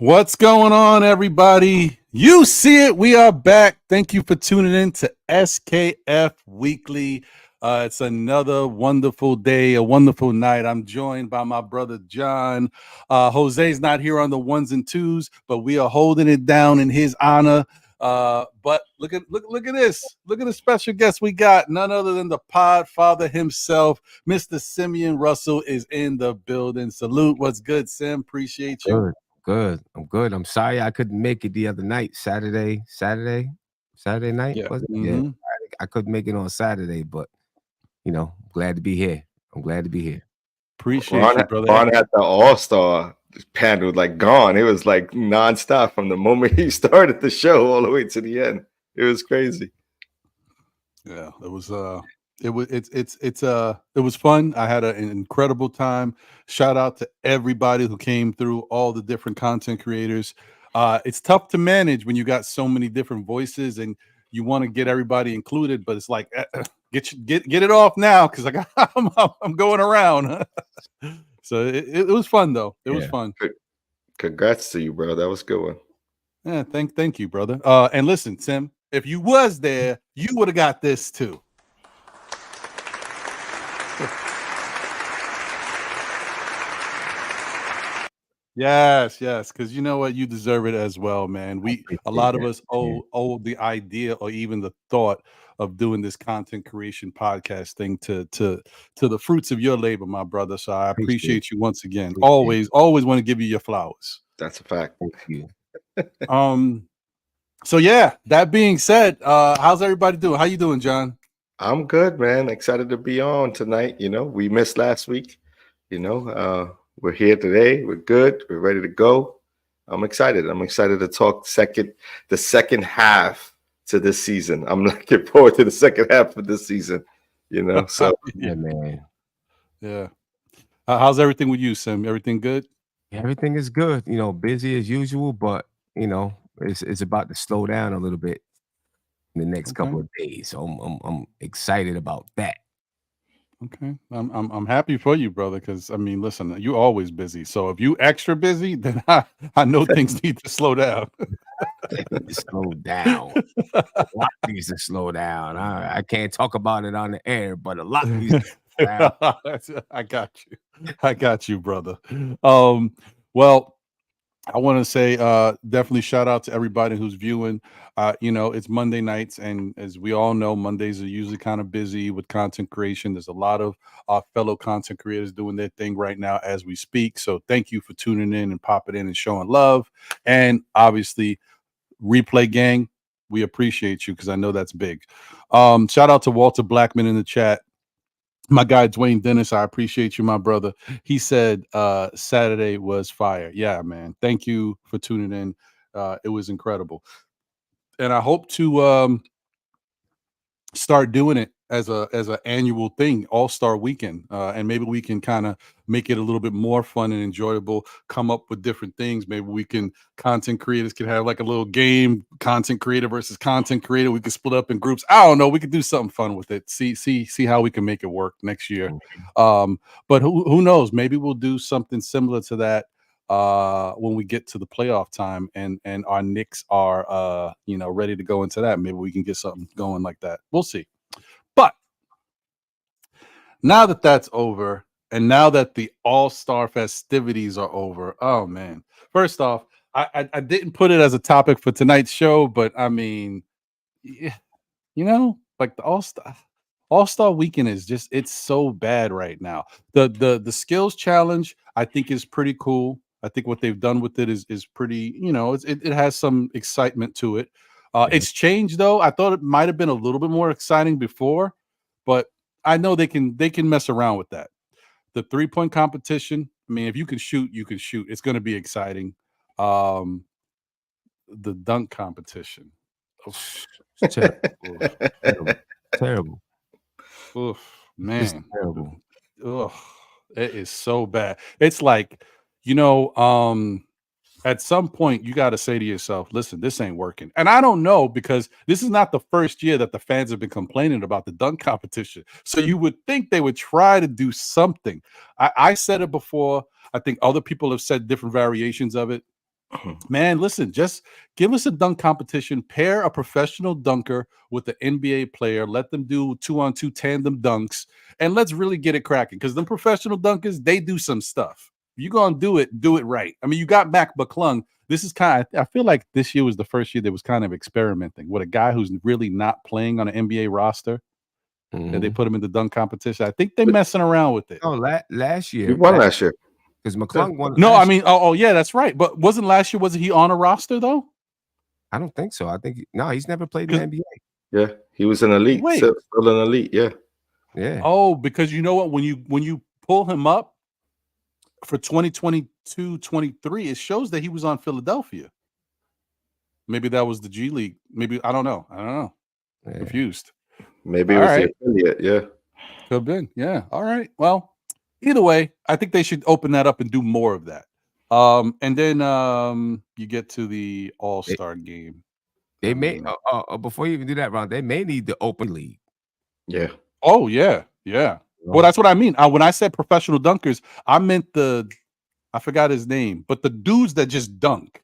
What's going on, everybody? You see it. We are back. Thank you for tuning in to SKF Weekly. It's another wonderful day, a wonderful night. I'm joined by my brother, John. Jose's not here on the ones and twos, but we are holding it down in his honor. But look at this. Look at the special guest we got. None other than the Podfather himself. Mr. Simeon Russell is in the building. Salute. What's good, Sim? Appreciate you. Good. I'm good. I'm sorry I couldn't make it the other night. Saturday night. Yeah. Was it? Mm-hmm. Yeah. I couldn't make it on Saturday, but glad to be here. I'm glad to be here. Appreciate you, brother. Ron had the All-Star panel gone. It was nonstop from the moment he started the show all the way to the end. It was crazy. Yeah, it was fun. I had an incredible time. Shout out to everybody who came through, all the different content creators. It's tough to manage when you got so many different voices and you want to get everybody included, but it's like get it off now because I'm going around. So it was fun though. It was fun. Congrats to you, bro. That was a good one. Yeah, thank you, brother. And listen, Tim, if you was there, you would have got this too. Yes, because you know what, you deserve it as well, man. A lot of us owe the idea or even the thought of doing this content creation podcast thing to the fruits of your labor, my brother. So I appreciate you once again. Always want to give you your flowers. That's a fact. Thank you. So yeah, that being said, how's everybody doing? How you doing, John? I'm good, man. Excited to be on tonight. We missed last week. We're here today. We're good. We're ready to go. I'm excited. I'm excited to talk the second half to this season. I'm looking forward to the second half of this season. So yeah, man. Yeah. How's everything with you, Sim? Everything good? Everything is good. Busy as usual, but it's about to slow down a little bit in the next couple of days. So I'm excited about that. Okay, I'm happy for you, brother. Because I mean, listen, you're always busy. So if you extra busy, then I know things need to slow down. Slow down. A lot needs to slow down. I can't talk about it on the air, but a lot needs to slow down. I got you, brother. Well, I want to say definitely shout out to everybody who's viewing. It's Monday nights, and as we all know, Mondays are usually kind of busy with content creation. There's a lot of our fellow content creators doing their thing right now as we speak. So thank you for tuning in and popping in and showing love. And obviously, Replay Gang, we appreciate you because I know that's big. Shout out to Walter Blackman in the chat. My guy Dwayne Dennis, I appreciate you, my brother. He said Saturday was fire. Yeah, man. Thank you for tuning in. It was incredible. And I hope to start doing it as an annual thing, All-Star Weekend. And maybe we can kind of make it a little bit more fun and enjoyable, come up with different things. Maybe content creators can have like a little game, content creator versus content creator. We could split up in groups. I don't know. We could do something fun with it. See how we can make it work next year. But who knows? Maybe we'll do something similar to that when we get to the playoff time and our Knicks are ready to go into that. Maybe we can get something going like that. We'll see. But now that that's over, and now that the All-Star festivities are over, oh man. First off, I didn't put it as a topic for tonight's show, but I mean, like the All-Star weekend is it's so bad right now. The skills challenge I think is pretty cool. I think what they've done with it is pretty, it has some excitement to it. It's changed though. I thought it might have been a little bit more exciting before, but I know they can mess around with that. The 3-point competition, I mean, if you can shoot, you can shoot. It's going to be exciting. The dunk competition. Terrible. Oof, man. It's terrible. Ugh, it is so bad. It's like, at some point you got to say to yourself, listen, this ain't working. And I don't know, because this is not the first year that the fans have been complaining about the dunk competition. So you would think they would try to do something. I said it before. I think other people have said different variations of it. Man, listen, just give us a dunk competition, pair a professional dunker with an NBA player, let them do 2-on-2 tandem dunks, and let's really get it cracking. Because the professional dunkers, they do some stuff. If you're gonna do it right. I mean, you got Mac McClung. This is I feel like this year was the first year that was kind of experimenting with a guy who's really not playing on an NBA roster. And they put him in the dunk competition. I think they're messing around with it. Oh, last year. We won last year. Because McClung won. No, I mean, yeah, that's right. But wasn't last year, wasn't he on a roster though? I don't think so. I think he's never played in the NBA. Yeah, he was an elite. Wait. Still an elite, yeah. Yeah. Oh, because you know what? When you pull him up for 2022-23, it shows that he was on Philadelphia. Maybe that was the G League. Maybe I don't know. Yeah. Confused. Maybe it was the affiliate, yeah. Could have been. Yeah. All right. Well, either way, I think they should open that up and do more of that. And then you get to the All-Star game. They may before you even do that, Ron, they may need the open league. Yeah. Oh, yeah. Yeah. Well, that's what I mean. When I said professional dunkers, I meant I forgot his name, but the dudes that just dunk.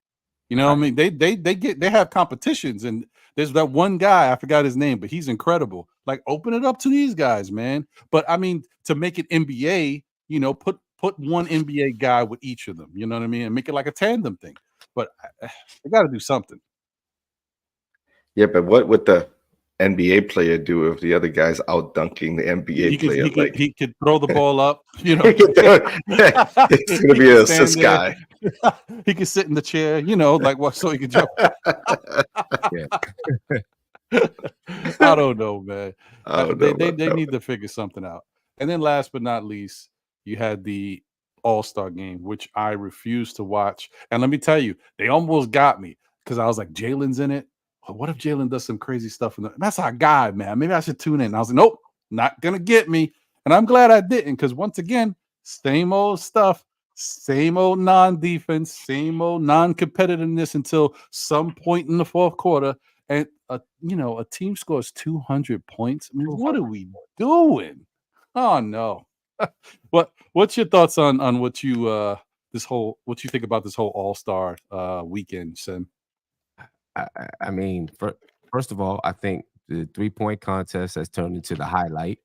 You know what I mean? They have competitions, and there's that one guy, I forgot his name, but he's incredible. Like, open it up to these guys, man. But I mean, to make it NBA, you know, put one NBA guy with each of them, you know what I mean? And make it like a tandem thing. But they got to do something. Yeah, but what would the NBA player do if the other guy's out dunking the NBA player? He could throw the ball up, you know. It's going to be an assist guy. He could sit in the chair, you know, like what, so he could jump. I don't know, man. They need to figure something out. And then last but not least, you had the All-Star game, which I refused to watch. And let me tell you, they almost got me because I was like, Jalen's in it. What if Jalen does some crazy stuff? That's our guy, man. Maybe I should tune in. And I was like, nope, not going to get me. And I'm glad I didn't, because once again, same old stuff, same old non-defense, same old non-competitiveness until some point in the fourth quarter. And, a team scores 200 points. I mean, what are we doing? Oh, no. What's your thoughts on what you what you think about this whole All-Star weekend, Sim? I mean, first of all, I think the 3-point contest has turned into the highlight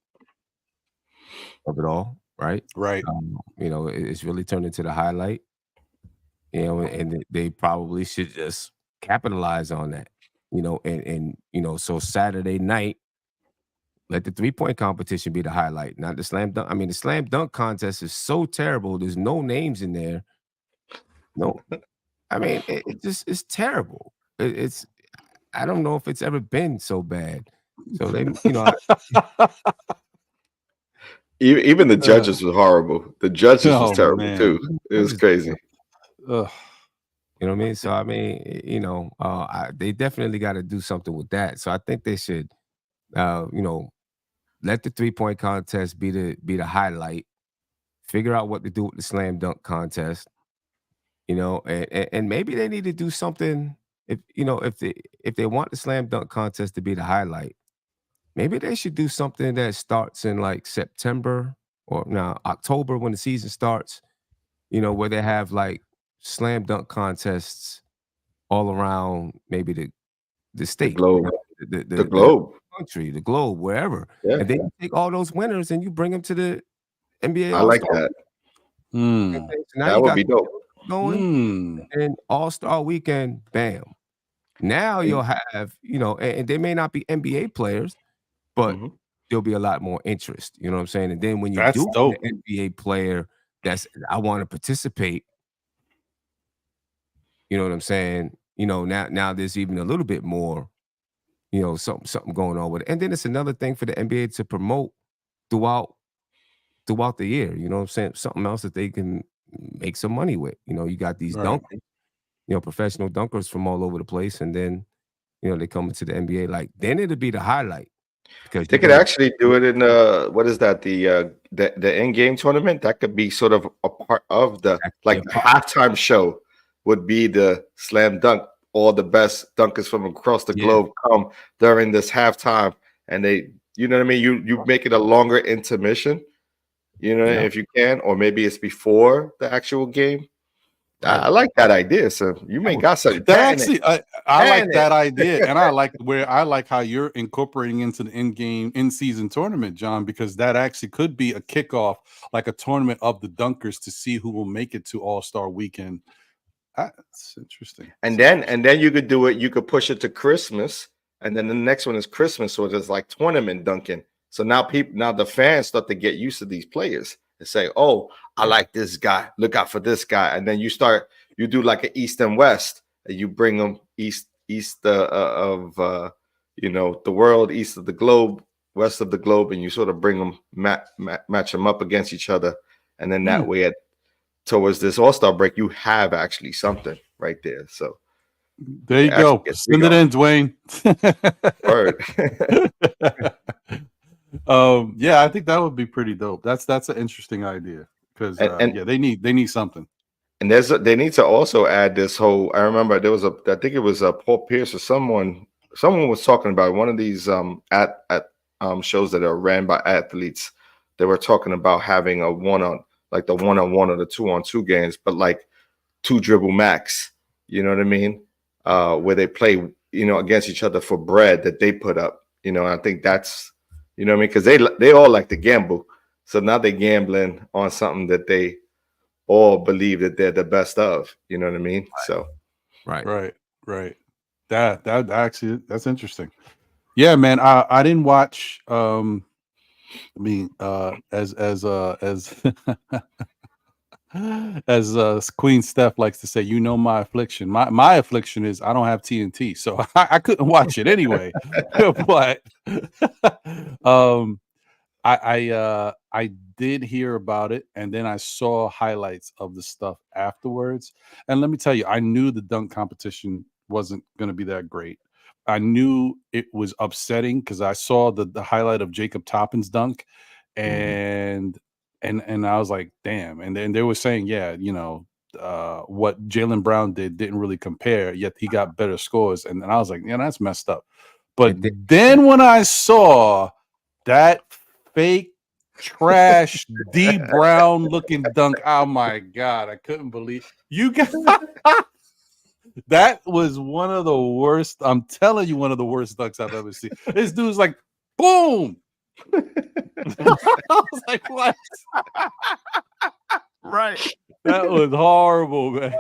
of it all, right? Right. It's really turned into the highlight. And they probably should just capitalize on that. So Saturday night, let the 3-point competition be the highlight, not the slam dunk. I mean, the slam dunk contest is so terrible. There's no names in there. No, I mean, it's terrible. I don't know if it's ever been so bad. So they, even the judges were horrible. The judges was terrible too. It was crazy. You know what I mean? So I mean, they definitely got to do something with that. So I think they should, let the 3-point contest be the highlight. Figure out what to do with the slam dunk contest. And maybe they need to do something. If they want the slam dunk contest to be the highlight, maybe they should do something that starts in like September or October when the season starts. Where they have like slam dunk contests all around, maybe the state, the globe, the globe, country, the globe, wherever. Yeah. And then you take all those winners and you bring them to the NBA. I like that. That would be dope. Going and All-Star weekend, bam. Now you'll have, and they may not be NBA players, but there'll be a lot more interest. You know what I'm saying? And then when you do an NBA player I want to participate, you know what I'm saying? Now there's even a little bit more, something going on with it. And then it's another thing for the NBA to promote throughout the year. You know what I'm saying? Something else that they can make some money with. You got these dunkers, professional dunkers from all over the place, and then they come into the NBA. Like, then it'll be the highlight, because they could actually do it in what is that, the in-game tournament? That could be sort of a part of the halftime show would be the slam dunk. All the best dunkers from across the globe come during this halftime, and they, you know what I mean? You make it a longer intermission. If you can, or maybe it's before the actual game. I like that idea. So you may got something. That actually, I like that Patent idea, and I like how you're incorporating into the in-season tournament, John, because that actually could be a kickoff, like a tournament of the dunkers to see who will make it to All-Star Weekend. That's interesting. And then you could do it. You could push it to Christmas, and then the next one is Christmas, so it's like tournament dunking. So now the fans start to get used to these players and say, "Oh, I like this guy. Look out for this guy." And then you do like an East and West, and you bring them east of the world, east of the globe, west of the globe, and you sort of bring them match them up against each other, and then that way towards this All-Star break, you have actually something right there. So there you go. Send it in, Dwayne. Word. Yeah, I think that would be pretty dope. That's an interesting idea because they need something. And they need to also add this whole. I remember there was I think it was Paul Pierce or someone was talking about one of these shows that are ran by athletes. They were talking about having a like the 1-on-1 or the 2-on-2 games, but like 2 dribble max. You know what I mean? Where they play, against each other for bread that they put up. I think that's, what I mean? Because they all like to gamble. So now they're gambling on something that they all believe that they're the best of. You know what I mean? Right. So right. That actually, that's interesting. Yeah, man. I didn't watch. As Queen Steph likes to say, my affliction. My affliction is I don't have TNT, so I couldn't watch it anyway. But I did hear about it, and then I saw highlights of the stuff afterwards. And let me tell you, I knew the dunk competition wasn't going to be that great. I knew it was upsetting because I saw the highlight of Jacob Toppin's dunk, and I was like, damn. And then they were saying, what Jalen Brown didn't really compare, yet he got better scores. And then I was like, yeah, that's messed up. But then when I saw that fake trash D Brown looking dunk, oh my God, I couldn't believe you got that was one of the worst. I'm telling you, one of the worst dunks I've ever seen. This dude's like, boom. I was like, what? Right. That was horrible, man.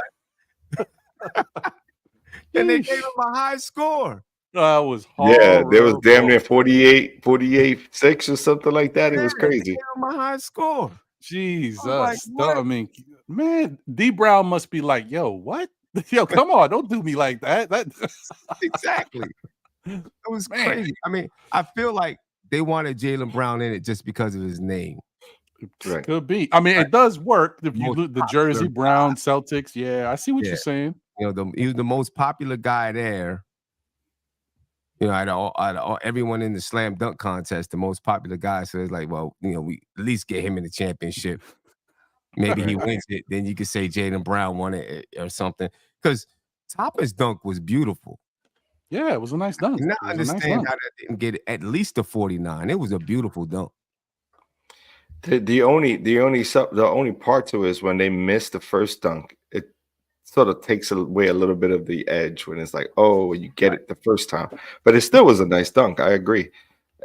And they gave him a high score. That was horrible. Yeah, there was damn near 48-6 or something like that. It was crazy. They gave him a high score. Jesus. Like, I mean, man, D Brown must be like, yo, what? Yo, come on, don't do me like that. Exactly. It was crazy. I mean, I feel like they wanted Jalen Brown in it just because of his name. Right. Could be. I mean, it does work if you look the jersey, Brown, Celtics. Yeah, I see what you're saying. He was the most popular guy there. Out of everyone in the slam dunk contest, the most popular guy. So it's like, well, we at least get him in the championship. Maybe he wins it. Then you could say Jalen Brown won it or something. Because Toppin's dunk was beautiful. Yeah, it was a nice dunk. I understand how that didn't get at least a 49. It was a beautiful dunk. The only part to it is when they miss the first dunk, it sort of takes away a little bit of the edge when it's like, oh, you get it the first time. But it still was a nice dunk. I agree.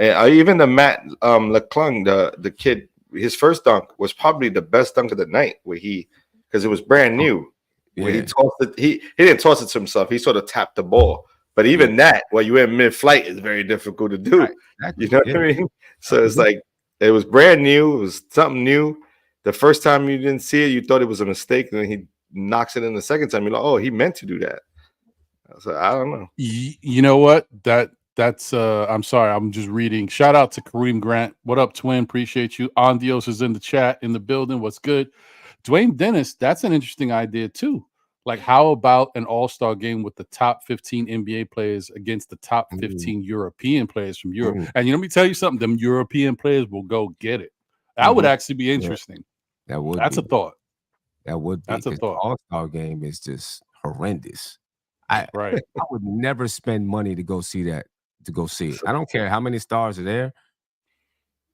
Even the Matt LeClung, the kid, his first dunk was probably the best dunk of the night because it was brand new. Yeah. Where he tossed it, he didn't toss it to himself. He sort of tapped the ball. But even that, while you're in mid-flight, is very difficult to do. Right. Exactly. You know what I mean? So it's like it was brand new. It was something new. The first time you didn't see it, you thought it was a mistake. And then he knocks it in the second time. You're like, oh, he meant to do that. So I don't know. You know what? That's I'm sorry. I'm just reading. Shout out to Kareem Grant. What up, twin? Appreciate you. Andios is in the chat, in the building. What's good? Dwayne Dennis, that's an interesting idea too. Like, how about an all-star game with the top 15 NBA players against the top 15 European players from Europe? And let me tell you something, them European players will go get it. That would actually be interesting. Yeah. That's a thought. That would be. That's a thought. The all-star game is just horrendous. I would never spend money to go see that, it. I don't care how many stars are there.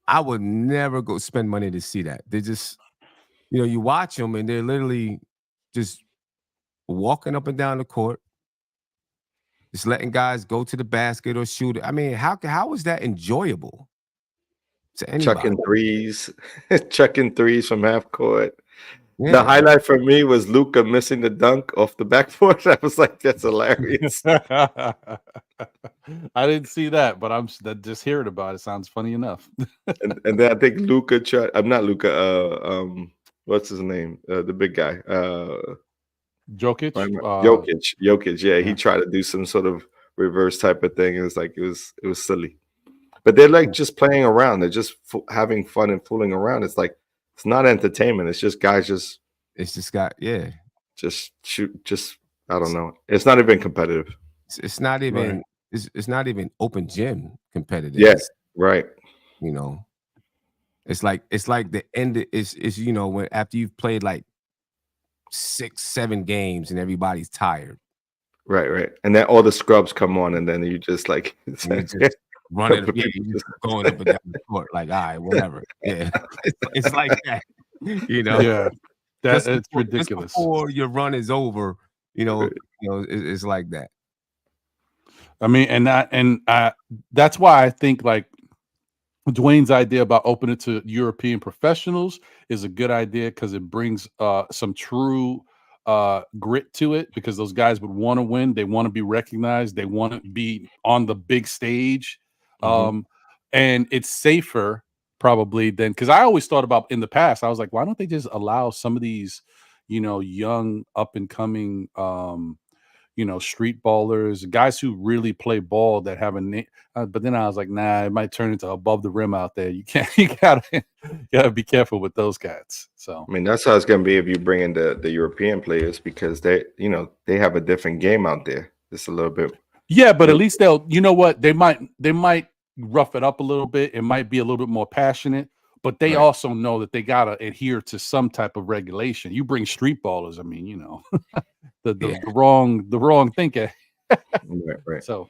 I would never go spend money to see that. They're just, you watch them and they're literally just walking up and down the court, just letting guys go to the basket or shoot it. I mean, how is that enjoyable to anybody? chucking threes from half court. Yeah. The highlight for me was Luka missing the dunk off the backboard. I was like, that's hilarious. I didn't see that, but just hearing about it sounds funny enough. and then I think Luka tried. I'm not Luka. What's his name? The big guy. Jokic. Jokic. Yeah, he tried to do some sort of reverse type of thing. It was like it was silly. But they're like just playing around. They're just having fun and fooling around. It's like it's not entertainment. It's just guys just. It's just got Just shoot. Just I don't know. It's not even competitive. It's not even. Right. It's not even open gym competitive. Yes, right. You know, it's like the end. Is you know when after you've played like 6-7 games and everybody's tired. Right. And then all the scrubs come on, and then you just like running, you just going up and down the court, like, all right, whatever. Yeah, it's like that, you know. Yeah, it's ridiculous. Just before your run is over, it's like that. I mean, and that's why I think like Dwayne's idea about opening it to European professionals is a good idea because it brings some true grit to it, because those guys would want to win. They want to be recognized. They want to be on the big stage. And it's safer probably than, because I always thought about in the past, I was like, why don't they just allow some of these, young up and coming, street ballers, guys who really play ball that have a name. But then I was like, nah, it might turn into above the rim out there. You gotta be careful with those cats. So I mean, that's how it's gonna be if you bring in the European players, because they have a different game out there. Just a little bit. Yeah, but at least they'll, they might rough it up a little bit. It might be a little bit more passionate, but they also know that they gotta adhere to some type of regulation. You bring street ballers, I mean, the wrong thinker. right. So,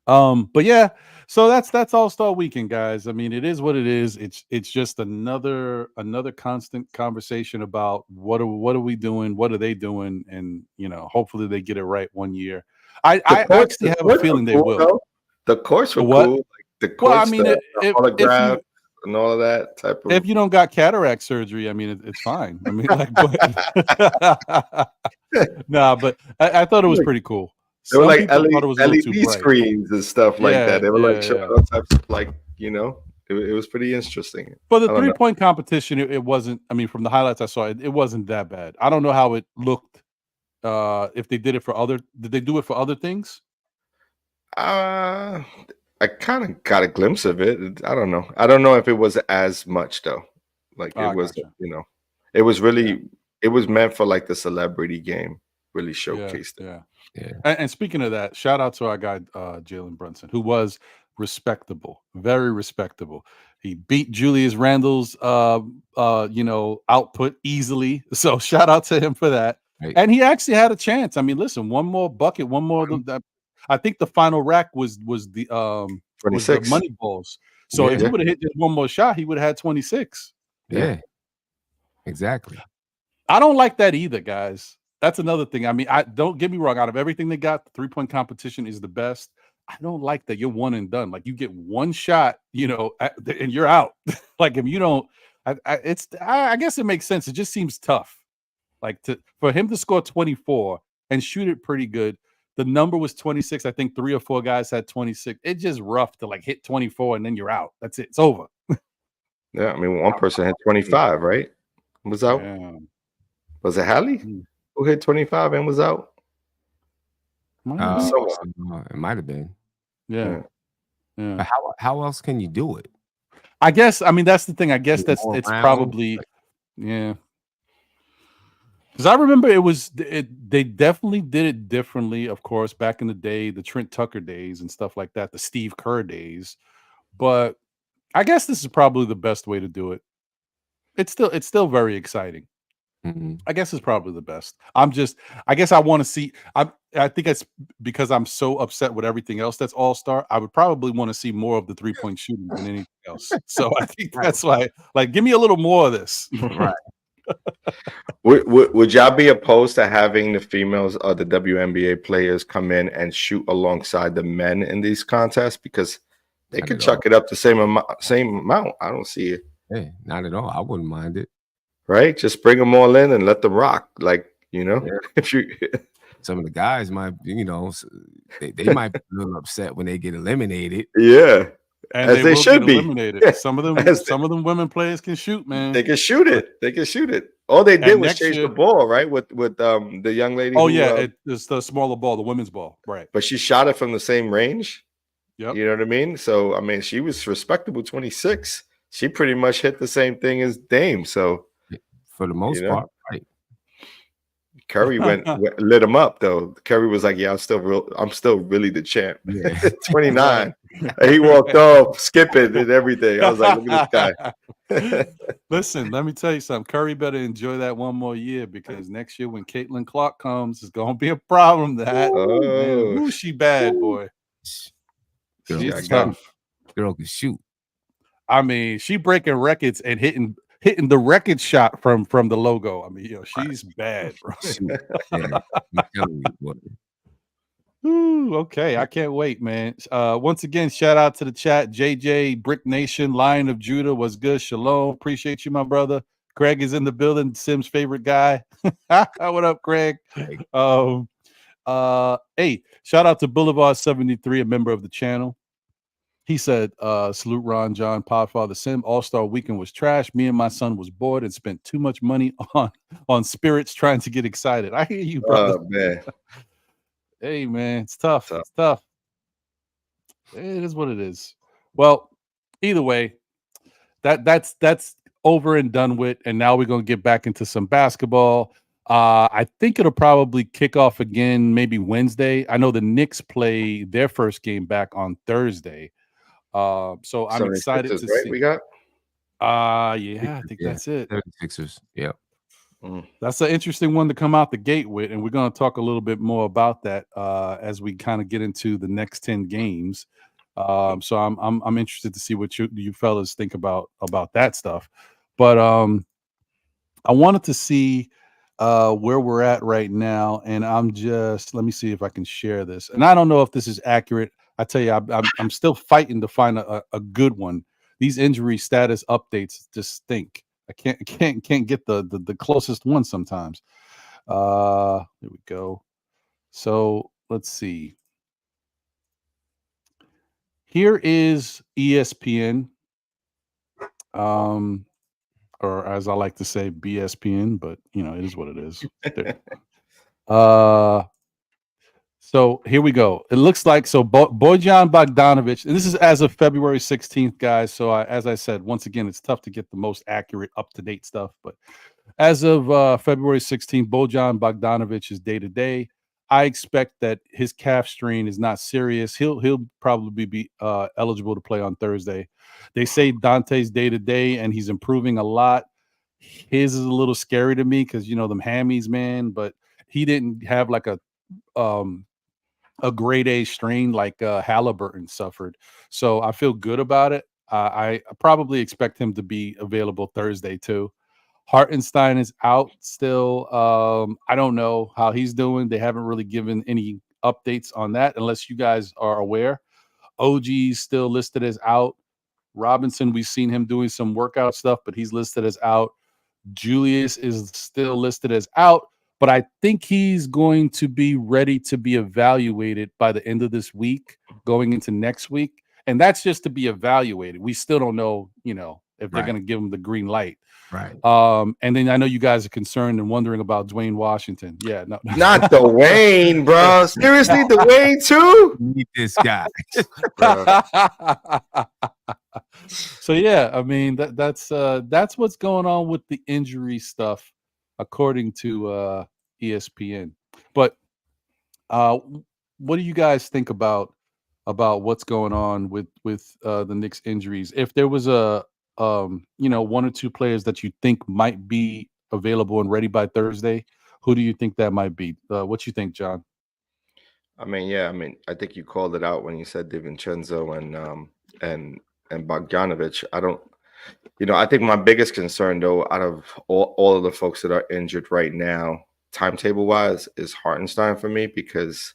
but yeah, so that's All-Star Weekend, guys. I mean, it is what it is. It's just another constant conversation about what are we doing, what are they doing, and hopefully they get it right one year. I actually have a feeling they will. Though. The course were cool. Like the course, well, I mean, the autograph and all of that type of. If you don't got cataract surgery, I mean, it's fine. I mean, like, but I thought it was pretty cool. They were like LED screens and stuff like that. They were showing all types of it was pretty interesting. For the 3-point competition, it wasn't. I mean, from the highlights I saw, it wasn't that bad. I don't know how it looked. If they did it did they do it for other things? I kind of got a glimpse of it. I don't know. I don't know if it was as much though. Like it was, it was really, it was meant for like the celebrity game. Really showcased it. Yeah. And speaking of that, shout out to our guy Jalen Brunson, who was respectable, very respectable. He beat Julius Randle's output easily. So shout out to him for that. Right. And he actually had a chance. I mean, listen, one more bucket, one more. I think the final rack was the 26 money balls. So if he would have hit just one more shot, he would have had 26. Yeah, exactly. I don't like that either, guys. That's another thing. I mean, don't get me wrong. Out of everything they got, the 3-point competition is the best. I don't like that you're one and done. Like you get one shot, and you're out. Like if you don't, I guess it makes sense. It just seems tough. Like for him to score 24 and shoot it pretty good. The number was 26. I think 3 or 4 guys had 26. It's just rough to like hit 24 and then you're out. That's it. It's over. Yeah, I mean, one person had 25, right? Was out. Yeah. Was it Hallie who hit 25 and was out? It might have been. Yeah. But how else can you do it? I guess. I mean, that's the thing. I guess it's probably. Yeah. Because I remember they definitely did it differently, of course, back in the day, the Trent Tucker days and stuff like that, the Steve Kerr days. But I guess this is probably the best way to do it. It's still very exciting. Mm-hmm. I guess it's probably the best. I guess I want to see. I think it's because I'm so upset with everything else that's All-Star. I would probably want to see more of the 3-point shooting than anything else. So I think that's why, like, give me a little more of this. Right. Would y'all be opposed to having the females or the WNBA players come in and shoot alongside the men in these contests, because they Not could at chuck it up the same amount? I don't see it. Hey, not at all. I wouldn't mind it. Right? Just bring them all in and let them rock. Like, you know, if you some of the guys might, they might be a little upset when they get eliminated. Yeah. And as they should be eliminated. Some of them women players can shoot, man. They can shoot it. They can shoot it. All they did was change the ball, right? With the young lady. Oh, yeah, it's the smaller ball, the women's ball, right? But she shot it from the same range. Yep. You know what I mean? So I mean, she was respectable 26. She pretty much hit the same thing as Dame. So for the most part, right. Curry lit him up though. Curry was like, "Yeah, I'm still really the champ." Yeah. 29. And he walked off, skipping and everything. I was like, "Look at this guy." Listen, let me tell you something. Curry better enjoy that one more year, because next year when Caitlin Clark comes, it's gonna be a problem. Who's she bad, boy? She's tough. Girl can shoot. I mean, she breaking records and hitting the record shot from the logo. I mean, she's bad, bro. Ooh, okay, I can't wait, man. Once again, shout out to the chat. JJ, Brick Nation, Lion of Judah was good. Shalom, appreciate you, my brother. Craig is in the building. Sim's favorite guy. What up, Craig? Hey, shout out to Boulevard 73, a member of the channel. He said, salute Ron, John, Podfather, Sim. All-Star Weekend was trash. Me and my son was bored and spent too much money on spirits trying to get excited. I hear you, brother. Oh, man. Hey, man, it's tough. It's tough. It is what it is. Well, either way, that's over and done with. And now we're going to get back into some basketball. I think it'll probably kick off again maybe Wednesday. I know the Knicks play their first game back on Thursday. So I'm excited to see. We got I think that's it. 36ers. Yeah. That's an interesting one to come out the gate with, and we're going to talk a little bit more about that as we kind of get into the next 10 games. So I'm interested to see what you fellas think about that stuff. But I wanted to see where we're at right now, and let me see if I can share this. And I don't know if this is accurate. I tell you, I'm still fighting to find a good one. These injury status updates just stink. I can't get the closest one sometimes. There we go. So let's see. Here is ESPN, or as I like to say, BSPN, but it is what it is. So here we go. It looks like Bojan Bogdanovic, and this is as of February 16th, guys. So as I said, once again, it's tough to get the most accurate, up-to-date stuff. But as of February 16th, Bojan Bogdanovic is day-to-day. I expect that his calf strain is not serious. He'll probably be eligible to play on Thursday. They say Dante's day-to-day, and he's improving a lot. His is a little scary to me because, them hammies, man. But he didn't have like a grade A strain like Halliburton suffered. So I feel good about it. I probably expect him to be available Thursday too. Hartenstein is out still. I don't know how he's doing. They haven't really given any updates on that unless you guys are aware. OG's still listed as out. Robinson, we've seen him doing some workout stuff, but he's listed as out. Julius is still listed as out. But I think he's going to be ready to be evaluated by the end of this week, going into next week. And that's just to be evaluated. We still don't know, if they're going to give him the green light. Right. And then I know you guys are concerned and wondering about Dwayne Washington. Yeah. No. Not Dwayne, bro. Seriously, Dwayne too? Meet this guy. So, yeah, I mean, that's what's going on with the injury stuff, according to ESPN. But what do you guys think about what's going on with the Knicks injuries? If there was one or two players that you think might be available and ready by Thursday, who do you think that might be? What you think, John? I think you called it out when you said DiVincenzo and Bogdanovic. I think my biggest concern, though, out of all of the folks that are injured right now, timetable wise, is Hartenstein for me, because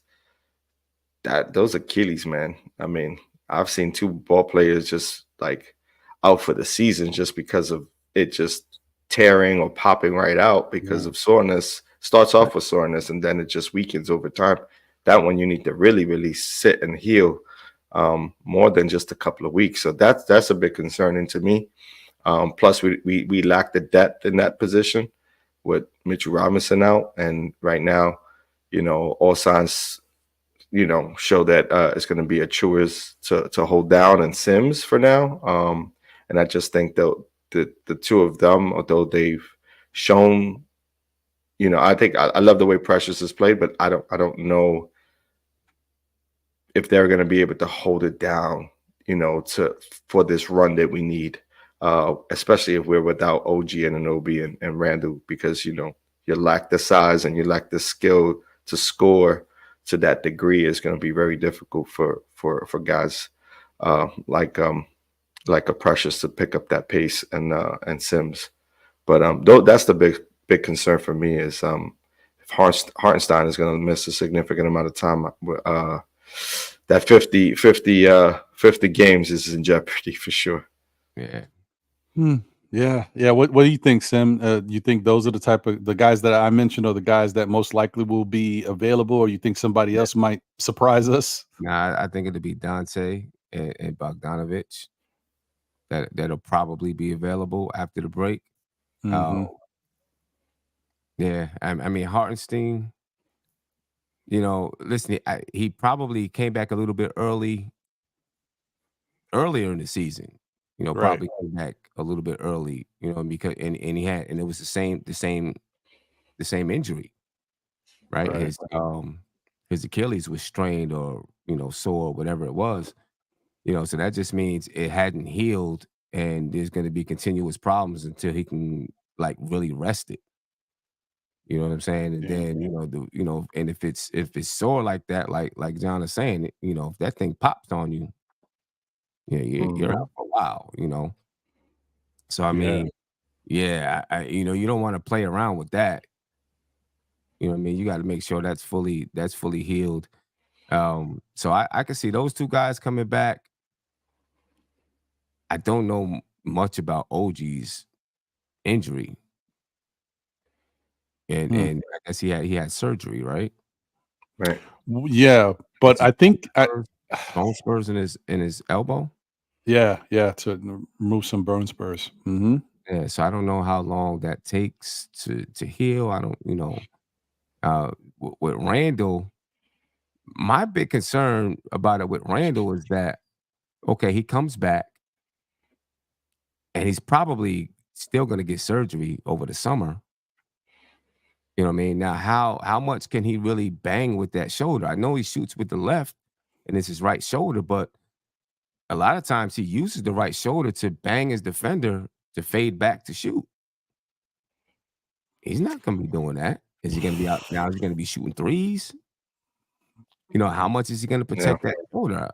those Achilles, man. I mean, I've seen 2 ball players just like out for the season just because of it just tearing or popping right out because of soreness. Starts off with soreness and then it just weakens over time. That one you need to really, really sit and heal more than just a couple of weeks. So that's a bit concerning to me. Plus, we lack the depth in that position with Mitchell Robinson out, and right now, all signs, show that it's going to be a chores to hold down and Sims for now. And I just think the 2 of them, although they've shown, I think I love the way Precious is played, but I don't know if they're going to be able to hold it down, for this run that we need. Especially if we're without OG and Anunoby and Randall, because you lack the size and you lack the skill to score to that degree. Is going to be very difficult for guys like a Precious to pick up that pace and Sims. But that's the big concern for me is if Hartenstein is going to miss a significant amount of time. That 50 games is in jeopardy for sure. Yeah. Yeah. What do you think, Sim? You think those are the guys that I mentioned are the guys that most likely will be available, or you think somebody else might surprise us? Nah, I think it'll be Dante and Bogdanovich that'll probably be available after the break. Yeah, I mean Hartenstein. Listen, he probably came back a little bit earlier in the season. Probably came back a little bit early. Because and it was the same injury, right? His Achilles was strained or sore, whatever it was. So that just means it hadn't healed, and there's going to be continuous problems until he can like really rest it. You know what I'm saying? And then and if it's sore like that, like John is saying, if that thing pops on you, you're out for a while. So I mean, you don't want to play around with that. You know what I mean? You got to make sure that's fully healed. So I can see those 2 guys coming back. I don't know much about OG's injury, and I guess he had surgery, right? Right. Yeah, but I think bone spurs in his elbow. Yeah, to remove some bone spurs. Yeah, so I don't know how long that takes to heal. I don't, with Randall, my big concern about it with Randall is that, okay, he comes back and he's probably still going to get surgery over the summer. You know what I mean? Now, how much can he really bang with that shoulder? I know he shoots with the left and it's his right shoulder, but a lot of times he uses the right shoulder to bang his defender to fade back to shoot. He's not going to be doing that. Is he going to be out now? Is he going to be shooting threes? How much is he going to protect that shoulder?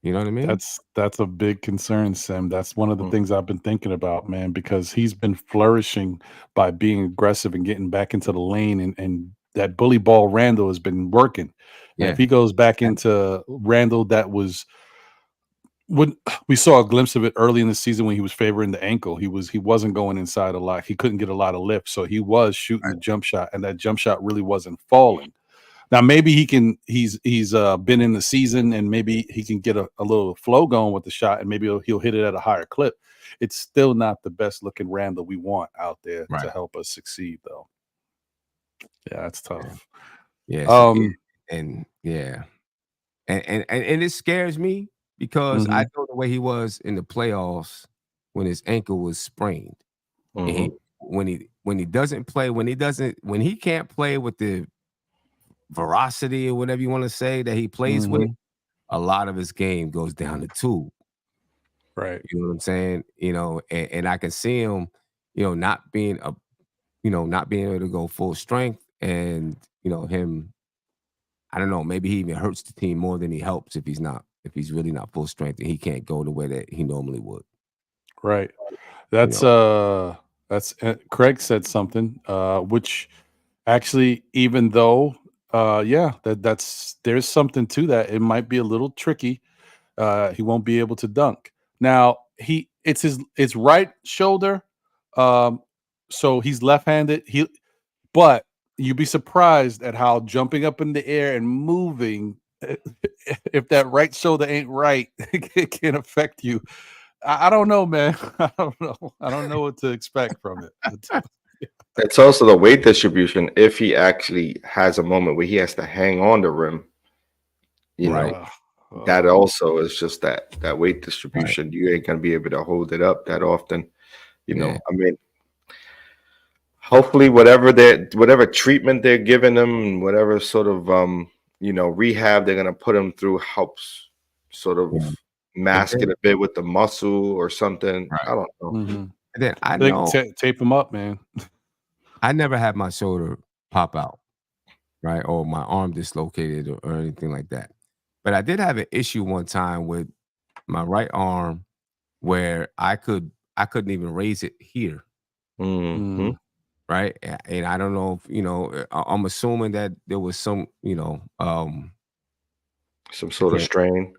You know what I mean? That's a big concern, Sim. That's one of the things I've been thinking about, man, because he's been flourishing by being aggressive and getting back into the lane, and that bully ball Randall has been working. And if he goes back into Randall, that was when we saw a glimpse of it early in the season when he was favoring the ankle. He wasn't going inside a lot. He couldn't get a lot of lift, so he was shooting the jump shot, and that jump shot really wasn't falling. Now maybe he's been in the season, and maybe he can get a little flow going with the shot, and maybe he'll hit it at a higher clip. It's still not the best looking Randall we want out there to help us succeed, though. Yeah, that's tough. Yeah. And it scares me because I know the way he was in the playoffs when his ankle was sprained. And when he doesn't play, when he can't play with the veracity or whatever you want to say that he plays with, a lot of his game goes down the tube. Right. You know what I'm saying? And I can see him, not being able to go full strength, and him, I don't know, maybe he even hurts the team more than he helps if he's really not full strength and he can't go the way that he normally would. Right. That's Craig said something, which actually, even though, there's something to that. It might be a little tricky. He won't be able to dunk. Now it's right shoulder. Um, so he's left-handed. But you'd be surprised at how jumping up in the air and moving, if that right shoulder ain't right, it can affect you. I don't know, man. I don't know. I don't know what to expect from it. It's also the weight distribution. If he actually has a moment where he has to hang on the rim, you know, that also is just that weight distribution. You ain't gonna be able to hold it up that often. You know, I mean, hopefully whatever treatment they're giving him, whatever sort of rehab they're gonna put him through helps sort of mask it a bit with the muscle or something. I don't know. Mm-hmm. And then I know tape him up, man. I never had my shoulder pop out, right, or my arm dislocated or anything like that. But I did have an issue one time with my right arm where I couldn't even raise it here. Mm-hmm. Right. And I don't know if, I'm assuming that there was some sort of strain.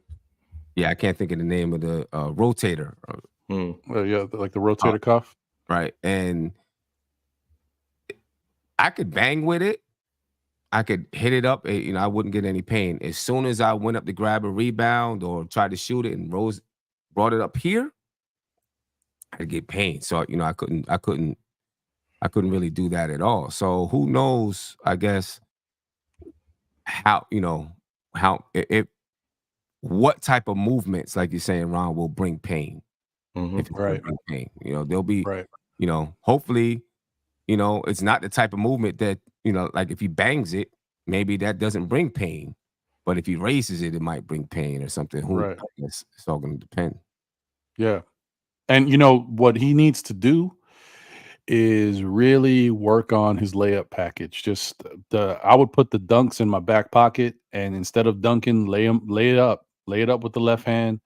Yeah, I can't think of the name of the rotator. Well, yeah, like the rotator cuff. Right. And I could bang with it. I could hit it up. I wouldn't get any pain. As soon as I went up to grab a rebound or tried to shoot it and brought it up here, I'd get pain. So, I couldn't really do that at all. So who knows, I guess, what type of movements, like you're saying, Ron, will bring pain. Mm-hmm. If it's gonna bring pain, there'll be, right. Hopefully, it's not the type of movement that, like if he bangs it, maybe that doesn't bring pain. But if he raises it, it might bring pain or something. Right. I guess it's all going to depend. Yeah. And what he needs to do is really work on his layup package. Just I would put the dunks in my back pocket, and instead of dunking, lay it up with the left hand.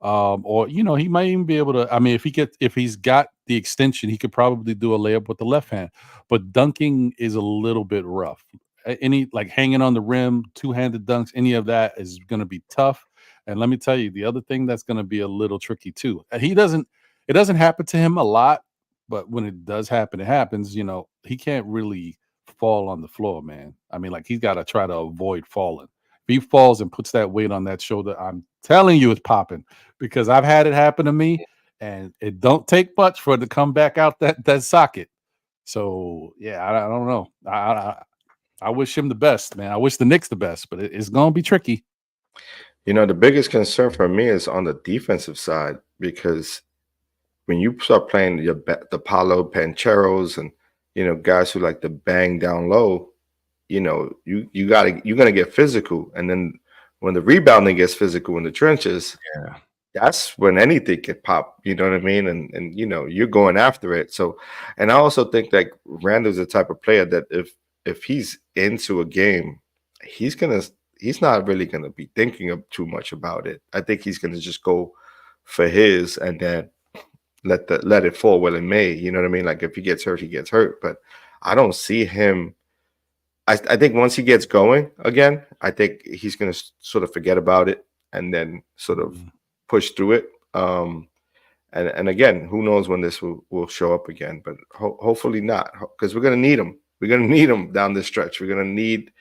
Or he might even be able to. I mean, if he's got the extension, he could probably do a layup with the left hand. But dunking is a little bit rough. Any like hanging on the rim, two-handed dunks, any of that is going to be tough. And let me tell you, the other thing that's going to be a little tricky too. It doesn't happen to him a lot, but when it does happen, it happens. He can't really fall on the floor, man. I mean, like he's got to try to avoid falling. If he falls and puts that weight on that shoulder, I'm telling you, it's popping, because I've had it happen to me, and it don't take much for it to come back out that socket. So yeah, I don't know. I wish him the best, man. I wish the Knicks the best, but it's gonna be tricky. The biggest concern for me is on the defensive side, because when you start playing the Paolo Pancheros and guys who like to bang down low, you're gonna get physical, and then when the rebounding gets physical in the trenches, that's when anything could pop. You know what I mean? And you're going after it. So, and I also think like Randall's the type of player that if he's into a game, he's not really gonna be thinking of too much about it. I think he's gonna just go for his, and then let it fall where it may. You know what I mean? Like if he gets hurt, he gets hurt. But I don't see him. I think once he gets going again, I think he's going to sort of forget about it and then sort of push through it. And again, who knows when this will show up again? But hopefully not, because we're going to need him. We're going to need him down this stretch. We're going to need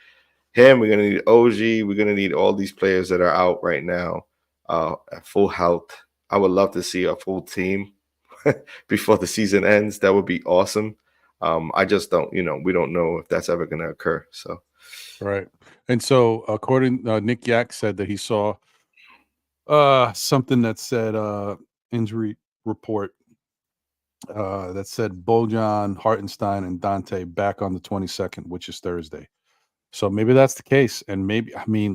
him. We're going to need OG. We're going to need all these players that are out right now at full health. I would love to see a full team before the season ends. That would be awesome. I just don't, we don't know if that's ever going to occur. So, right. And so, according, Nick Yak said that he saw something that said injury report that said Bojan, Hartenstein, and Dante back on the 22nd, which is Thursday. So maybe that's the case. And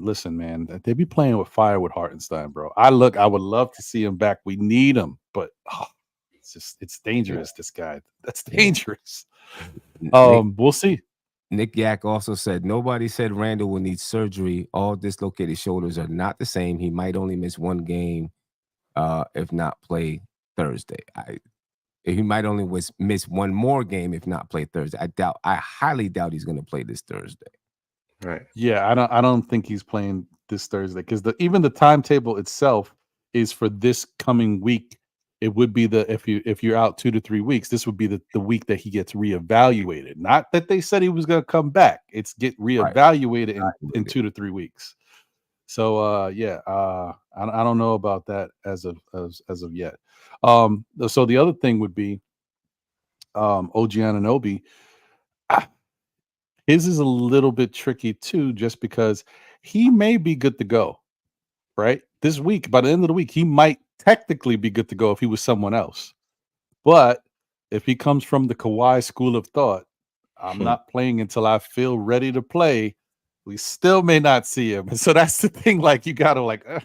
listen, man, they be playing with fire with Hartenstein, bro. I would love to see him back. We need him, but it's dangerous. This guy, that's dangerous. We'll see. Nick Yak also said nobody said Randall will need surgery. All dislocated shoulders are not the same. He might only miss one game, if not play Thursday. He might only miss one more game if not play Thursday. I highly doubt he's going to play this Thursday. Right. Yeah, I don't think he's playing this Thursday because even the timetable itself is for this coming week. It would be if you're out 2 to 3 weeks, this would be the week that he gets reevaluated. Not that they said he was going to come back. It's get reevaluated in 2 to 3 weeks. So I don't know about that as of yet. So the other thing would be OG Anunoby. His is a little bit tricky too, just because he may be good to go, right? This week, by the end of the week, he might technically be good to go if he was someone else. But if he comes from the Kawhi school of thought, I'm not playing until I feel ready to play, we still may not see him. And so that's the thing, like you gotta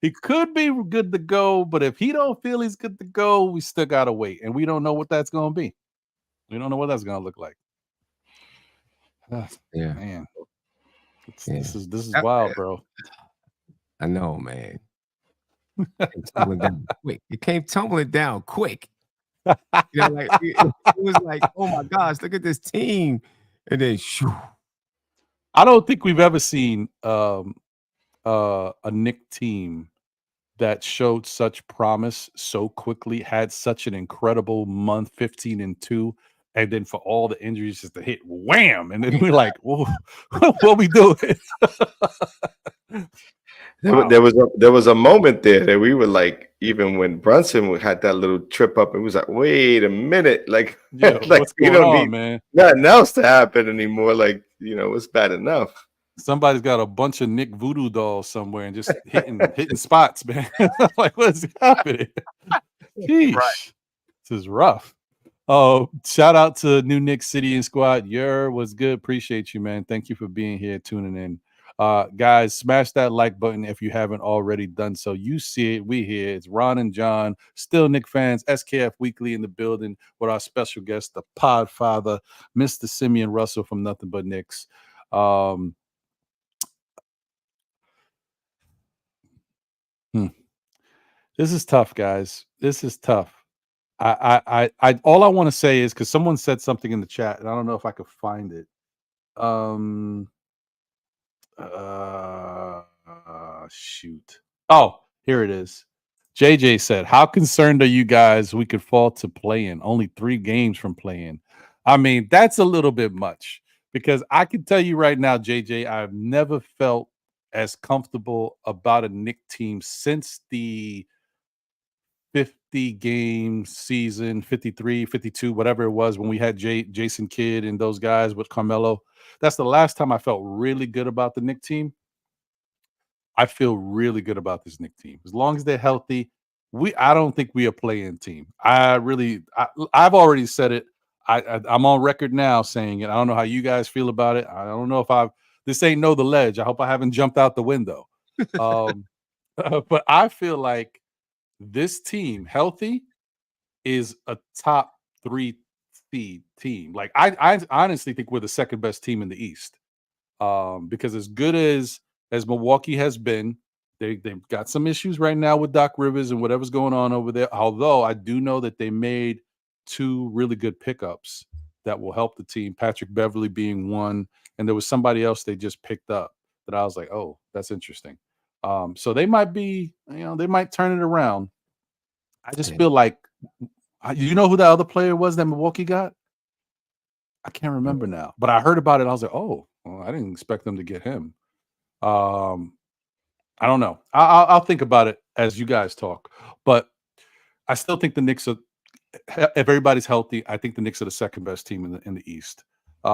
he could be good to go, but if he don't feel he's good to go, we still gotta wait. And we don't know what that's gonna be. We don't know what that's gonna look like. Yeah, man. This is wild, bro. I know, man. It came tumbling down quick. It was like, oh my gosh, look at this team, and then shoo. I don't think we've ever seen a Knick team that showed such promise so quickly, had such an incredible month, 15-2. And then for all the injuries just to hit wham. And then we're like, whoa, what we doing? Wow. There was a moment there that we were like, even when Brunson had that little trip up, it was like, wait a minute, like, like what's going on, man? Nothing else to happen anymore. Like, it's bad enough. Somebody's got a bunch of Knick voodoo dolls somewhere and just hitting spots, man. Like, what is happening? Sheesh. Right. This is rough. Oh, shout out to New Knicks City and Squad. Was good. Appreciate you, man. Thank you for being here, tuning in. Guys, smash that like button if you haven't already done so. You see it, we hear it. It's Ron and John, still Knick fans, SKF Weekly in the building with our special guest, the Podfather, Mr. Simeon Russell from Nothing But Knicks. This is tough, guys. This is tough. I all I want to say is, because someone said something in the chat, and I don't know if I could find it. Shoot. Oh, here it is. JJ said, how concerned are you guys we could fall to play-in? Only 3 games from play-in. I mean, that's a little bit much, because I can tell you right now, JJ, I've never felt as comfortable about a Knick team since the 50-game season, 53, 52, whatever it was, when we had Jason Kidd and those guys with Carmelo. That's the last time I felt really good about the Knick team. I feel really good about this Knick team. As long as they're healthy, I don't think we are a play-in team. I've already said it. I'm on record now saying it. I don't know how you guys feel about it. I don't know if this ain't the ledge. I hope I haven't jumped out the window. But I feel like this team, healthy, is a top 3 seed team. Like I honestly think we're the second best team in the East. Because as good as Milwaukee has been, they've got some issues right now with Doc Rivers and whatever's going on over there. Although I do know that they made 2 really good pickups that will help the team. Patrick Beverly being one, and there was somebody else they just picked up that I was like, oh, that's interesting. So they might be, they might turn it around. I just feel like, you know who the other player was that Milwaukee got? I can't remember now, but I heard about it. I was like, oh, well, I didn't expect them to get him. I don't know. I'll think about it as you guys talk, but I still think the Knicks are, if everybody's healthy, I think the Knicks are the second best team in the East.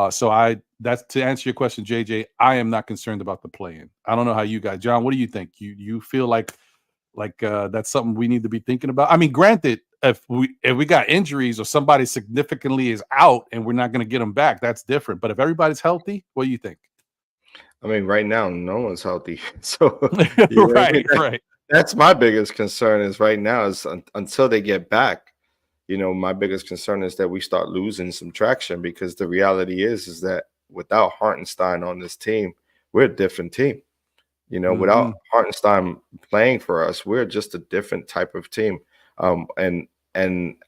So that's to answer your question, JJ. I am not concerned about the play-in. I don't know how you guys, John. What do you think? You feel like that's something we need to be thinking about? I mean, granted, if we got injuries or somebody significantly is out and we're not going to get them back, that's different. But if everybody's healthy, what do you think? I mean, right now, no one's healthy. So right. That's my biggest concern is right now is until they get back. My biggest concern is that we start losing some traction, because the reality is that without Hartenstein on this team, we're a different team. Without Hartenstein playing for us, we're just a different type of team. And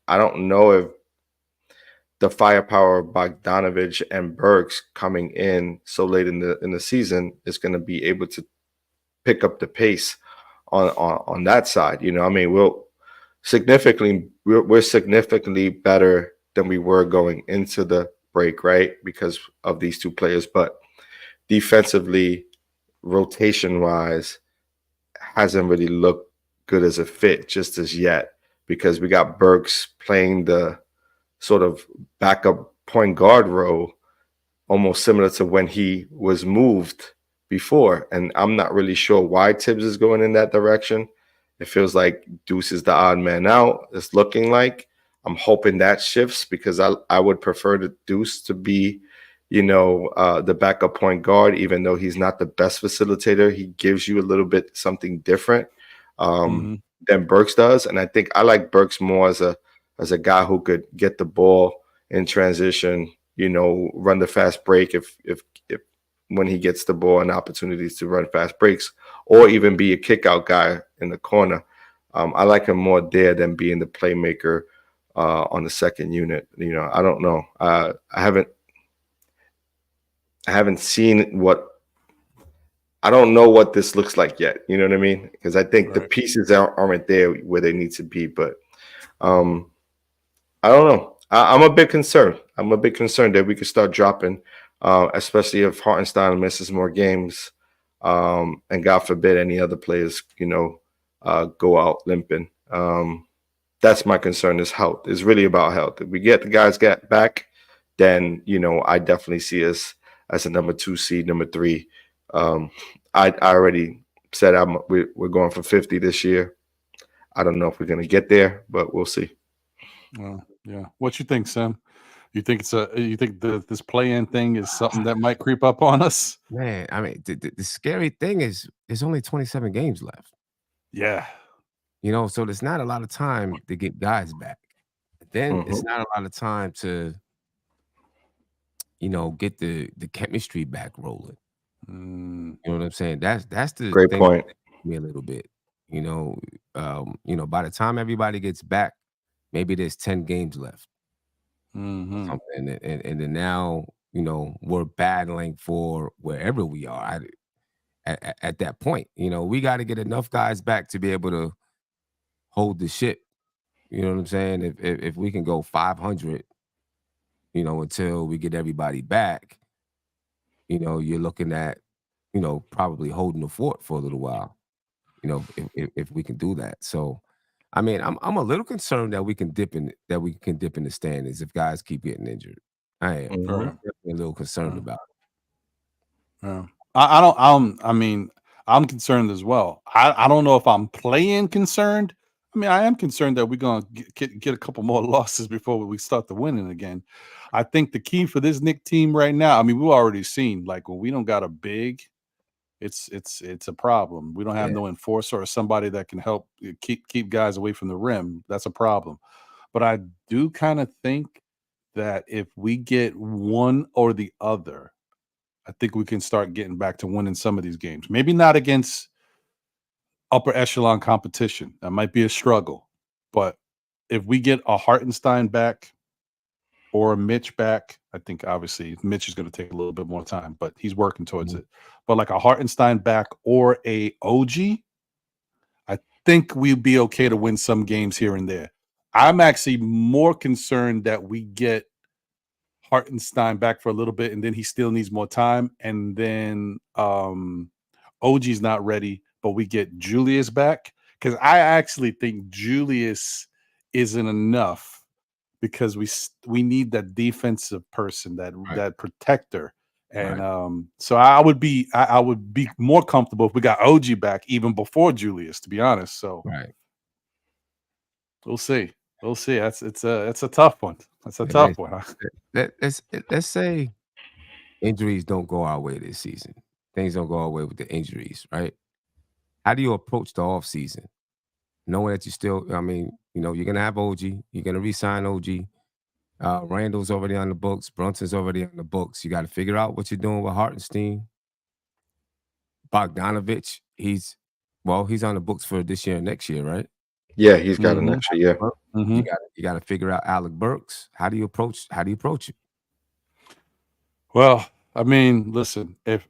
I don't know if the firepower of Bogdanovich and Burks coming in so late in the season is going to be able to pick up the pace on that side. You know, I mean, we're significantly better than we were going into the break, right? Because of these two players, but defensively, rotation wise, hasn't really looked good as a fit just as yet, because we got Burks playing the sort of backup point guard role, almost similar to when he was moved before. And I'm not really sure why Tibbs is going in that direction. It feels like Deuce is the odd man out. It's looking like. I'm hoping that shifts, because I would prefer the Deuce to be, the backup point guard, even though he's not the best facilitator. He gives you a little bit something different than Burks does. And I think I like Burks more as a guy who could get the ball in transition, run the fast break if when he gets the ball and opportunities to run fast breaks, or even be a kick out guy in the corner. I like him more there than being the playmaker on the second unit. I don't know. I haven't seen I don't know what this looks like yet. You know what I mean? Because I think the pieces aren't there where they need to be. But I don't know. I'm a bit concerned. I'm a bit concerned that we could start dropping, especially if Hartenstein misses more games, and God forbid any other players, go out limping. That's my concern, is health. It's really about health. If we get the guys back, then, I definitely see us as a number 2 seed, number 3. I already said we're going for 50 this year. I don't know if we're going to get there, but we'll see. Well, yeah. What you think, Sam? You think this play-in thing is something that might creep up on us? Man, I mean, the scary thing is there's only 27 games left. Yeah. So there's not a lot of time to get guys back. Then it's not a lot of time to, get the chemistry back rolling. You know what I'm saying? That's the great thing point. Me a little bit. By the time everybody gets back, maybe there's 10 games left. Something, and then now, we're battling for wherever we are at that point. We got to get enough guys back to be able to hold the ship. You know what I'm saying? If we can go 500, until we get everybody back, you're looking at, probably holding the fort for a little while, if we can do that. So, I mean, I'm a little concerned that we can dip in the standings if guys keep getting injured. I am definitely a little concerned about it. Yeah. I'm concerned as well. I don't know if I'm playing concerned. I mean, I am concerned that we're going to get a couple more losses before we start the winning again. I think the key for this Knicks team right now, I mean, we've already seen, like, when we don't got a big, it's a problem. We don't have no enforcer or somebody that can help keep guys away from the rim. That's a problem. But I do kind of think that if we get one or the other, I think we can start getting back to winning some of these games. Maybe not against upper echelon competition. That might be a struggle. But if we get a Hartenstein back or a Mitch back, I think obviously Mitch is going to take a little bit more time, but he's working towards it. But like a Hartenstein back or a OG, I think we'd be okay to win some games here and there. I'm actually more concerned that we get Hartenstein back for a little bit, and then he still needs more time. And then OG's not ready, but we get Julius back, because I actually think Julius isn't enough, because we need that defensive person, that protector. And so I would be more comfortable if we got OG back even before Julius, to be honest. So we'll see. We'll see. It's a tough one. That's a tough one. Let's say injuries don't go our way this season. Things don't go our way with the injuries, right? How do you approach the offseason? Knowing that you're going to have OG. You're going to re-sign OG. Randall's already on the books. Brunson's already on the books. You got to figure out what you're doing with Hartenstein. Bogdanovich, he's on the books for this year and next year, right? Yeah, he's got an Mhm. extra year. Mhm. You got to figure out Alec Burks. How do you approach it? Well, I mean, listen, if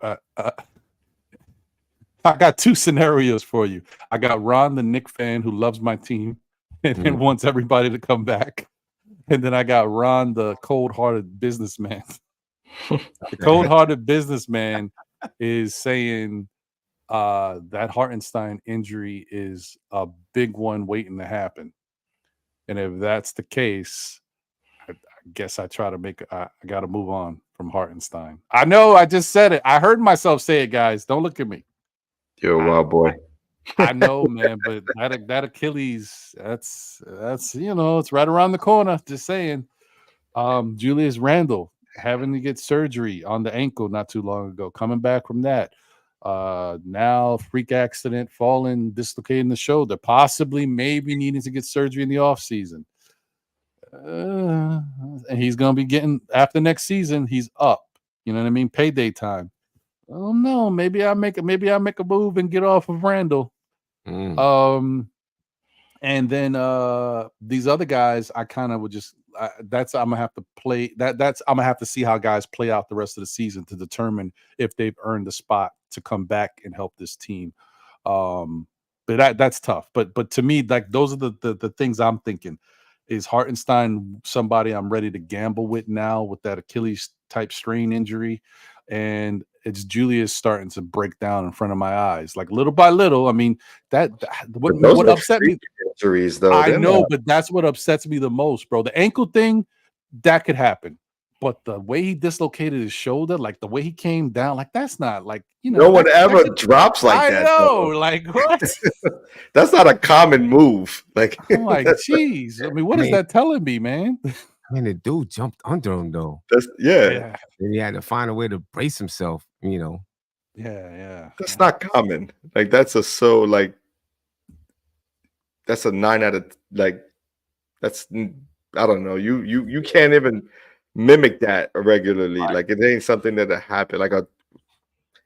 I got two scenarios for you. I got Ron, the Knicks fan who loves my team and wants everybody to come back. And then I got Ron, the cold-hearted businessman. The cold-hearted businessman is saying that Hartenstein injury is a big one waiting to happen. And if that's the case, I guess I try to I got to move on from Hartenstein. I know I just said it. I heard myself say it, guys. Don't look at me. You're a wild boy. I know, man, but that Achilles, that's it's right around the corner. Just saying. Julius Randle having to get surgery on the ankle not too long ago, coming back from that. Now freak accident, falling, dislocating the shoulder, possibly maybe needing to get surgery in the offseason. And he's gonna be getting after next season, he's up. You know what I mean? Payday time. Oh no, maybe I make a move and get off of Randall. And then these other guys, I kind of would just I'm gonna have to play I'm gonna have to see how guys play out the rest of the season to determine if they've earned the spot to come back and help this team. But that's tough. But to me, like those are the things I'm thinking. Is Hartenstein somebody I'm ready to gamble with now with that Achilles type strain injury? And it's Julius starting to break down in front of my eyes, like little by little. I mean, what upset me injuries, though. I know, but that's what upsets me the most, bro. The ankle thing, that could happen. But the way he dislocated his shoulder, like the way he came down, like that's not like no one ever drops like that. I know, like what? That's not a common move. Like I'm like, geez. I mean, what is that telling me, man? I mean, the dude jumped under him though. Yeah. And he had to find a way to brace himself. Yeah. That's not common. Like that's a 9 out of that's I don't know. You can't even mimic that regularly. Right. Like it ain't something that happen. Like a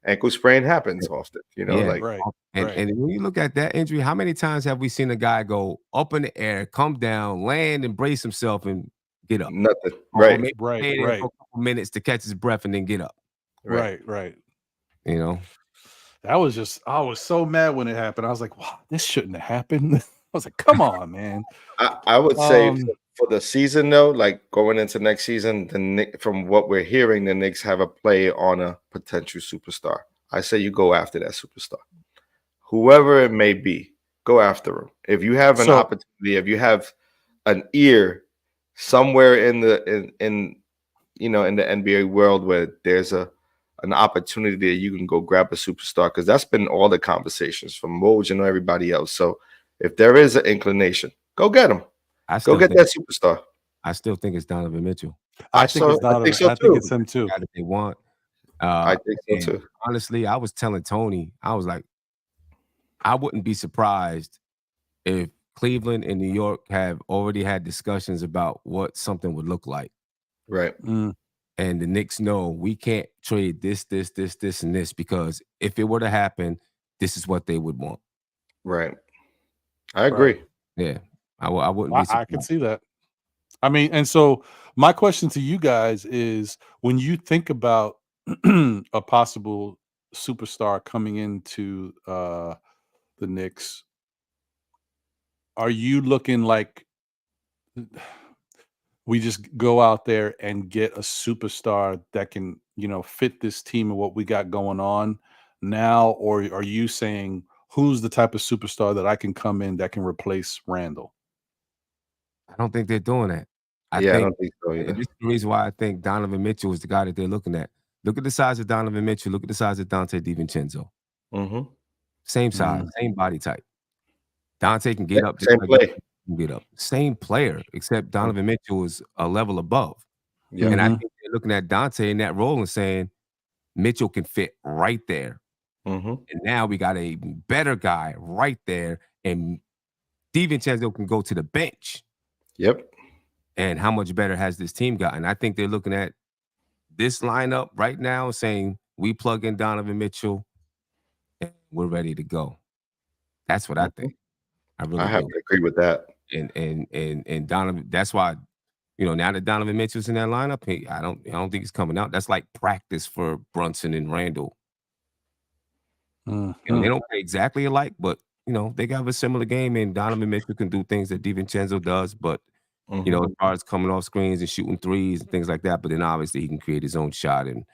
ankle sprain happens often. Right. And when you look at that injury, how many times have we seen a guy go up in the air, come down, land, and brace himself and get up? Nothing. Right. For a couple minutes to catch his breath and then get up. Right. That was I was so mad when it happened. I was like, wow, this shouldn't have happened. I was like, come on, man. I would say for the season, though, like going into next season, from what we're hearing, the Knicks have a play on a potential superstar. I say you go after that superstar. Whoever it may be, go after him. If you have an opportunity, if you have an ear somewhere in the NBA world where there's an opportunity that you can go grab a superstar, because that's been all the conversations from Woj and everybody else. So if there is an inclination, go get him. Go get that superstar. I still think it's Donovan Mitchell. I think it's him too. If they want. I think so too. Honestly, I was telling Tony, I was like, I wouldn't be surprised if Cleveland and New York have already had discussions about what something would look like. Right. And the Knicks know we can't trade this, and this, because if it were to happen, this is what they would want. Right. I agree. Right. Yeah. I wouldn't be surprised. I can see that. I mean, and so my question to you guys is, when you think about a possible superstar coming into the Knicks, are you looking like we just go out there and get a superstar that can, fit this team and what we got going on now? Or are you saying, who's the type of superstar that I can come in that can replace Randall? I don't think they're doing that. I don't think so either. This is the reason why I think Donovan Mitchell is the guy that they're looking at. Look at the size of Donovan Mitchell. Look at the size of Dante DiVincenzo. Same size, same body type. Dante can get up. Same play. Get up. Same player, except Donovan Mitchell is a level above. Yeah. And I think they're looking at Dante in that role and saying Mitchell can fit right there. And now we got a better guy right there, and DiVincenzo can go to the bench. Yep. And how much better has this team gotten? I think they're looking at this lineup right now saying we plug in Donovan Mitchell and we're ready to go. That's what I think. I really I have do. to agree with that. And Donovan, that's why, now that Donovan Mitchell's in that lineup, I don't think he's coming out. That's like practice for Brunson and Randall. They don't play exactly alike, but they got a similar game, and Donovan Mitchell can do things that DiVincenzo does, but as far as coming off screens and shooting threes and things like that, but then obviously he can create his own shot and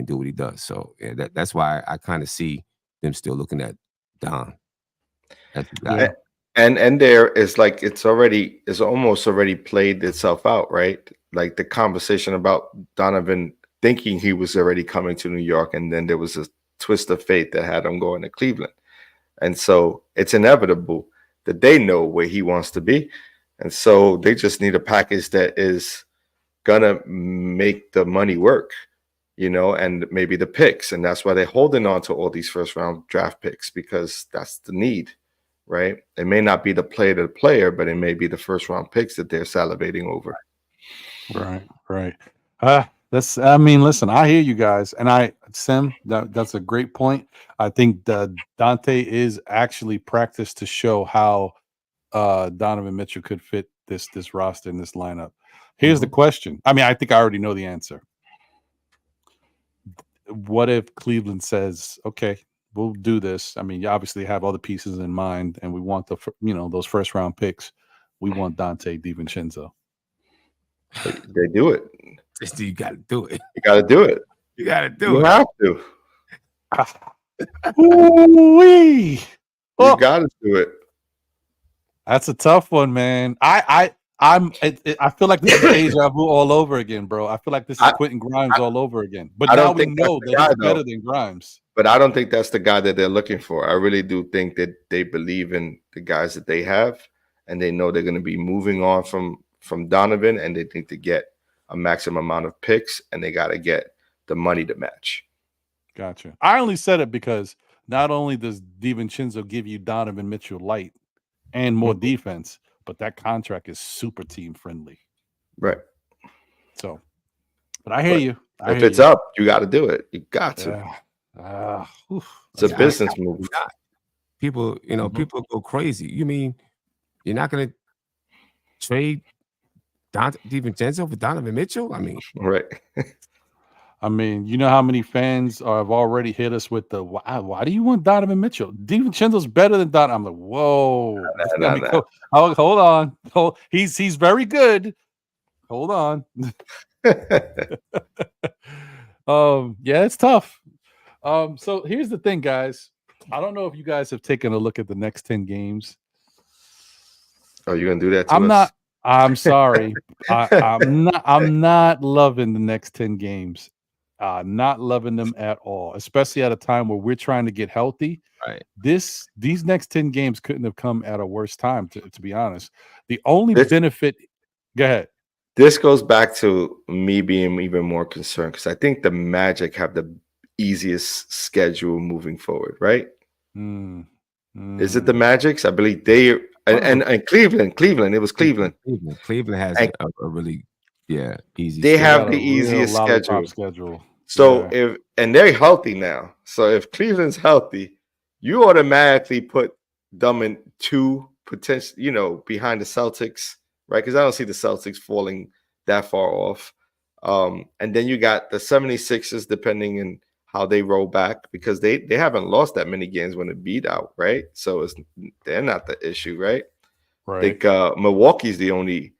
do what he does. So yeah, that's why I kind of see them still looking at Don. That's the guy. Yeah. And there is like it's almost already played itself out, right? Like the conversation about Donovan thinking he was already coming to New York, and then there was a twist of fate that had him going to Cleveland. And so it's inevitable that they know where he wants to be. And so they just need a package that is gonna make the money work, and maybe the picks. And that's why they're holding on to all these first round draft picks, because that's the need. Right? It may not be the player, but it may be the first round picks that they're salivating over. Right. Listen, I hear you guys, and Sim, that's a great point. I think Dante is actually practiced to show how Donovan Mitchell could fit this roster in this lineup. Here's the question. I think I already know the answer. What if Cleveland says, okay, we'll do this? You obviously have other pieces in mind, and we want those first round picks. We want Dante DiVincenzo. They do it. You got to do it. You got to do it. You got to do you it. Have to. Ooh-wee. You got to do it. That's a tough one, man. I feel like this is deja vu all over again, bro. I feel like this is Quentin Grimes all over again. But now we know that he's better than Grimes. But I don't think that's the guy that they're looking for. I really do think that they believe in the guys that they have, and they know they're going to be moving on from Donovan, and they think to get a maximum amount of picks, and they got to get the money to match. Gotcha. I only said it because not only does DiVincenzo give you Donovan Mitchell light and more defense, but that contract is super team friendly. Right. So, but I hear you. If it's up, you got to do it. You got to. It's a business move. People, people go crazy. You mean you're not going to trade DiVincenzo for Donovan Mitchell? Right. You know how many fans have already hit us with the why do you want Donovan Mitchell? DiVincenzo's better than Donovan. I'm like, whoa. Hold on. He's very good. Hold on. Yeah, it's tough. So here's the thing, guys. I don't know if you guys have taken a look at the next 10 games. Oh, you're gonna do that? I'm sorry. I'm not loving the next 10 games. Not loving them at all, especially at a time where we're trying to get healthy. Right. These next 10 games couldn't have come at a worse time, to be honest. The only benefit. Go ahead. This goes back to me being even more concerned because I think the Magic have the easiest schedule moving forward, right? Is it the Magics? I believe they and Cleveland. It was Cleveland. Cleveland has a really easy. They have the easiest schedule. So if they're healthy now. So if Cleveland's healthy, you automatically put them in two potential, behind the Celtics, right? Because I don't see the Celtics falling that far off. And then you got the 76ers, depending on how they roll back, because they haven't lost that many games when it beat out, right? So they're not the issue, right? Right. I think Milwaukee's the only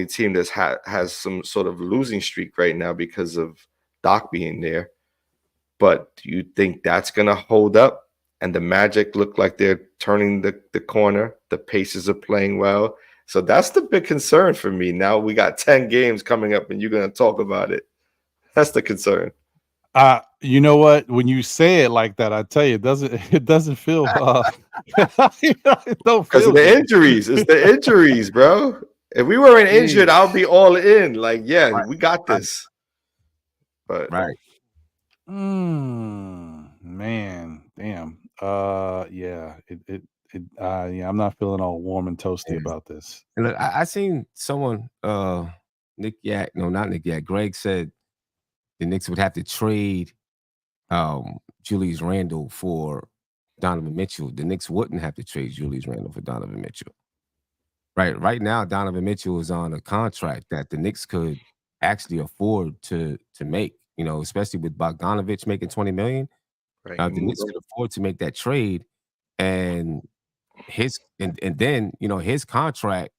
team that has some sort of losing streak right now because of Doc being there. But do you think that's going to hold up? And the Magic look like they're turning the corner. The Pacers are playing well. So that's the big concern for me. Now we got 10 games coming up and you're going to talk about it. That's the concern. You know what? When you say it like that, I tell you, it doesn't feel it don't because of the injuries. It's the injuries, bro. If we weren't injured, I'll be all in. Like, we got this. But man, damn. I'm not feeling all warm and toasty about this. And look, I seen someone, Greg said the Knicks would have to trade Julius Randle for Donovan Mitchell, the Knicks wouldn't have to trade Julius Randle for Donovan Mitchell. Right now, Donovan Mitchell is on a contract that the Knicks could actually afford to make, especially with Bogdanovich making $20 million. Right. The Knicks could afford to make that trade, and then his contract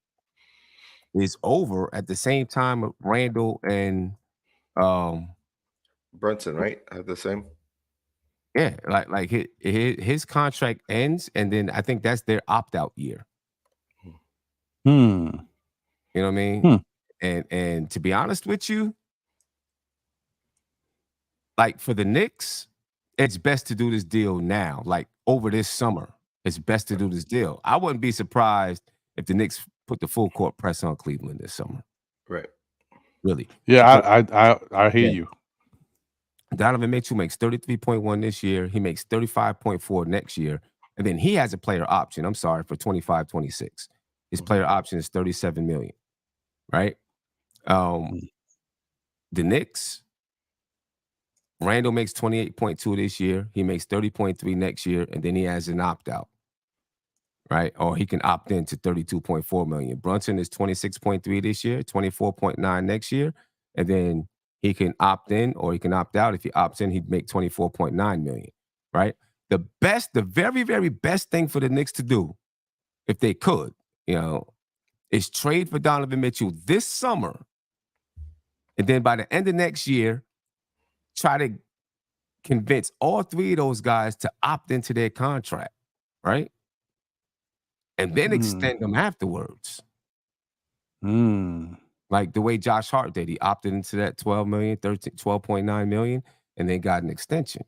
is over at the same time Randle and Brunson, right? Have the same. Yeah, like his contract ends, and then I think that's their opt-out year. Hmm. You know what I mean? And to be honest with you, like for the Knicks, it's best to do this deal now. Like over this summer, it's best to do this deal. I wouldn't be surprised if the Knicks put the full court press on Cleveland this summer. Right. Really. Yeah, I hear you. Donovan Mitchell makes 33.1 this year. He makes 35.4 next year. And then he has a player option, for 25-26. His player option is $37 million. Right? The Knicks, Randle makes 28.2 this year. He makes 30.3 next year, and then he has an opt-out. Right? Or he can opt in to $32.4 million. Brunson is 26.3 this year, 24.9 next year, and then he can opt in or he can opt out. If he opts in, he'd make $24.9 million. Right? The very, very best thing for the Knicks to do, if they could, is trade for Donovan Mitchell this summer, and then by the end of next year, try to convince all three of those guys to opt into their contract, right? And then extend them afterwards. Like the way Josh Hart did. He opted into that $12.9 million, and then got an extension.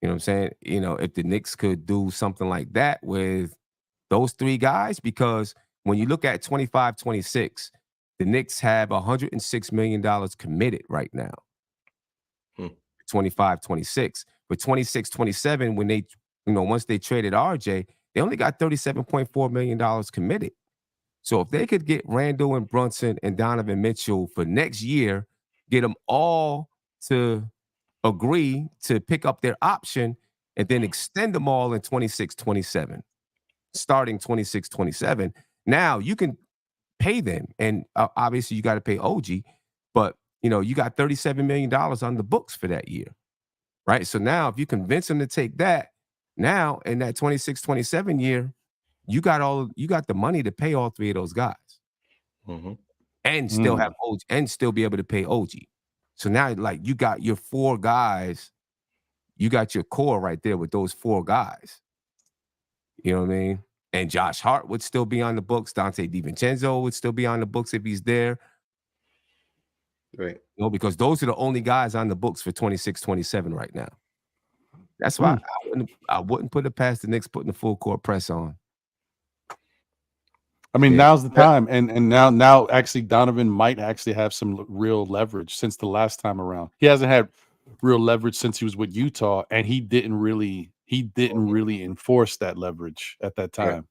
You know what I'm saying? If the Knicks could do something like that with those three guys, because when you look at 25-26, the Knicks have $106 million committed right now. 25-26. But 26-27, when they, once they traded RJ, they only got $37.4 million committed. So if they could get Randle and Brunson and Donovan Mitchell for next year, get them all to agree to pick up their option and then extend them all in 26-27, starting 26-27. Now you can pay them. And obviously you got to pay OG, but you got $37 million on the books for that year, right? So now if you convince them to take that, now in that 26-27 year, you got the money to pay all three of those guys, and still have OG and still be able to pay OG. So now, like, you got your four guys, you got your core right there with those four guys. You know what I mean? And Josh Hart would still be on the books. Dante DiVincenzo would still be on the books if he's there. Right. Because those are the only guys on the books for 26-27 right now. That's why I wouldn't put it past the Knicks putting the full court press on. I mean, now's the time, and now actually Donovan might actually have some real leverage since the last time around. He hasn't had real leverage since he was with Utah, and he didn't really enforce that leverage at that time.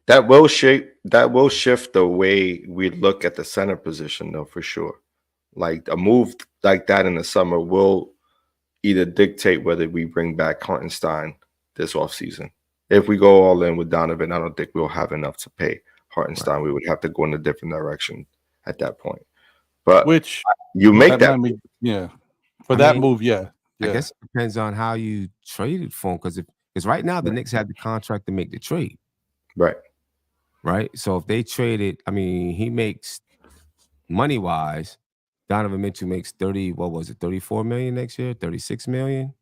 That will shift the way we look at the center position, though, for sure. Like a move like that in the summer will either dictate whether we bring back Hartenstein this offseason. If we go all in with Donovan, I don't think we'll have enough to pay Hartenstein. Right. We would have to go in a different direction at that point. But you make that move. Move, yeah. I guess it depends on how you traded for him, because right now the Knicks have the contract to make the trade. Right. So if they traded, he makes money-wise, Donovan Mitchell makes 34 million next year, 36 million.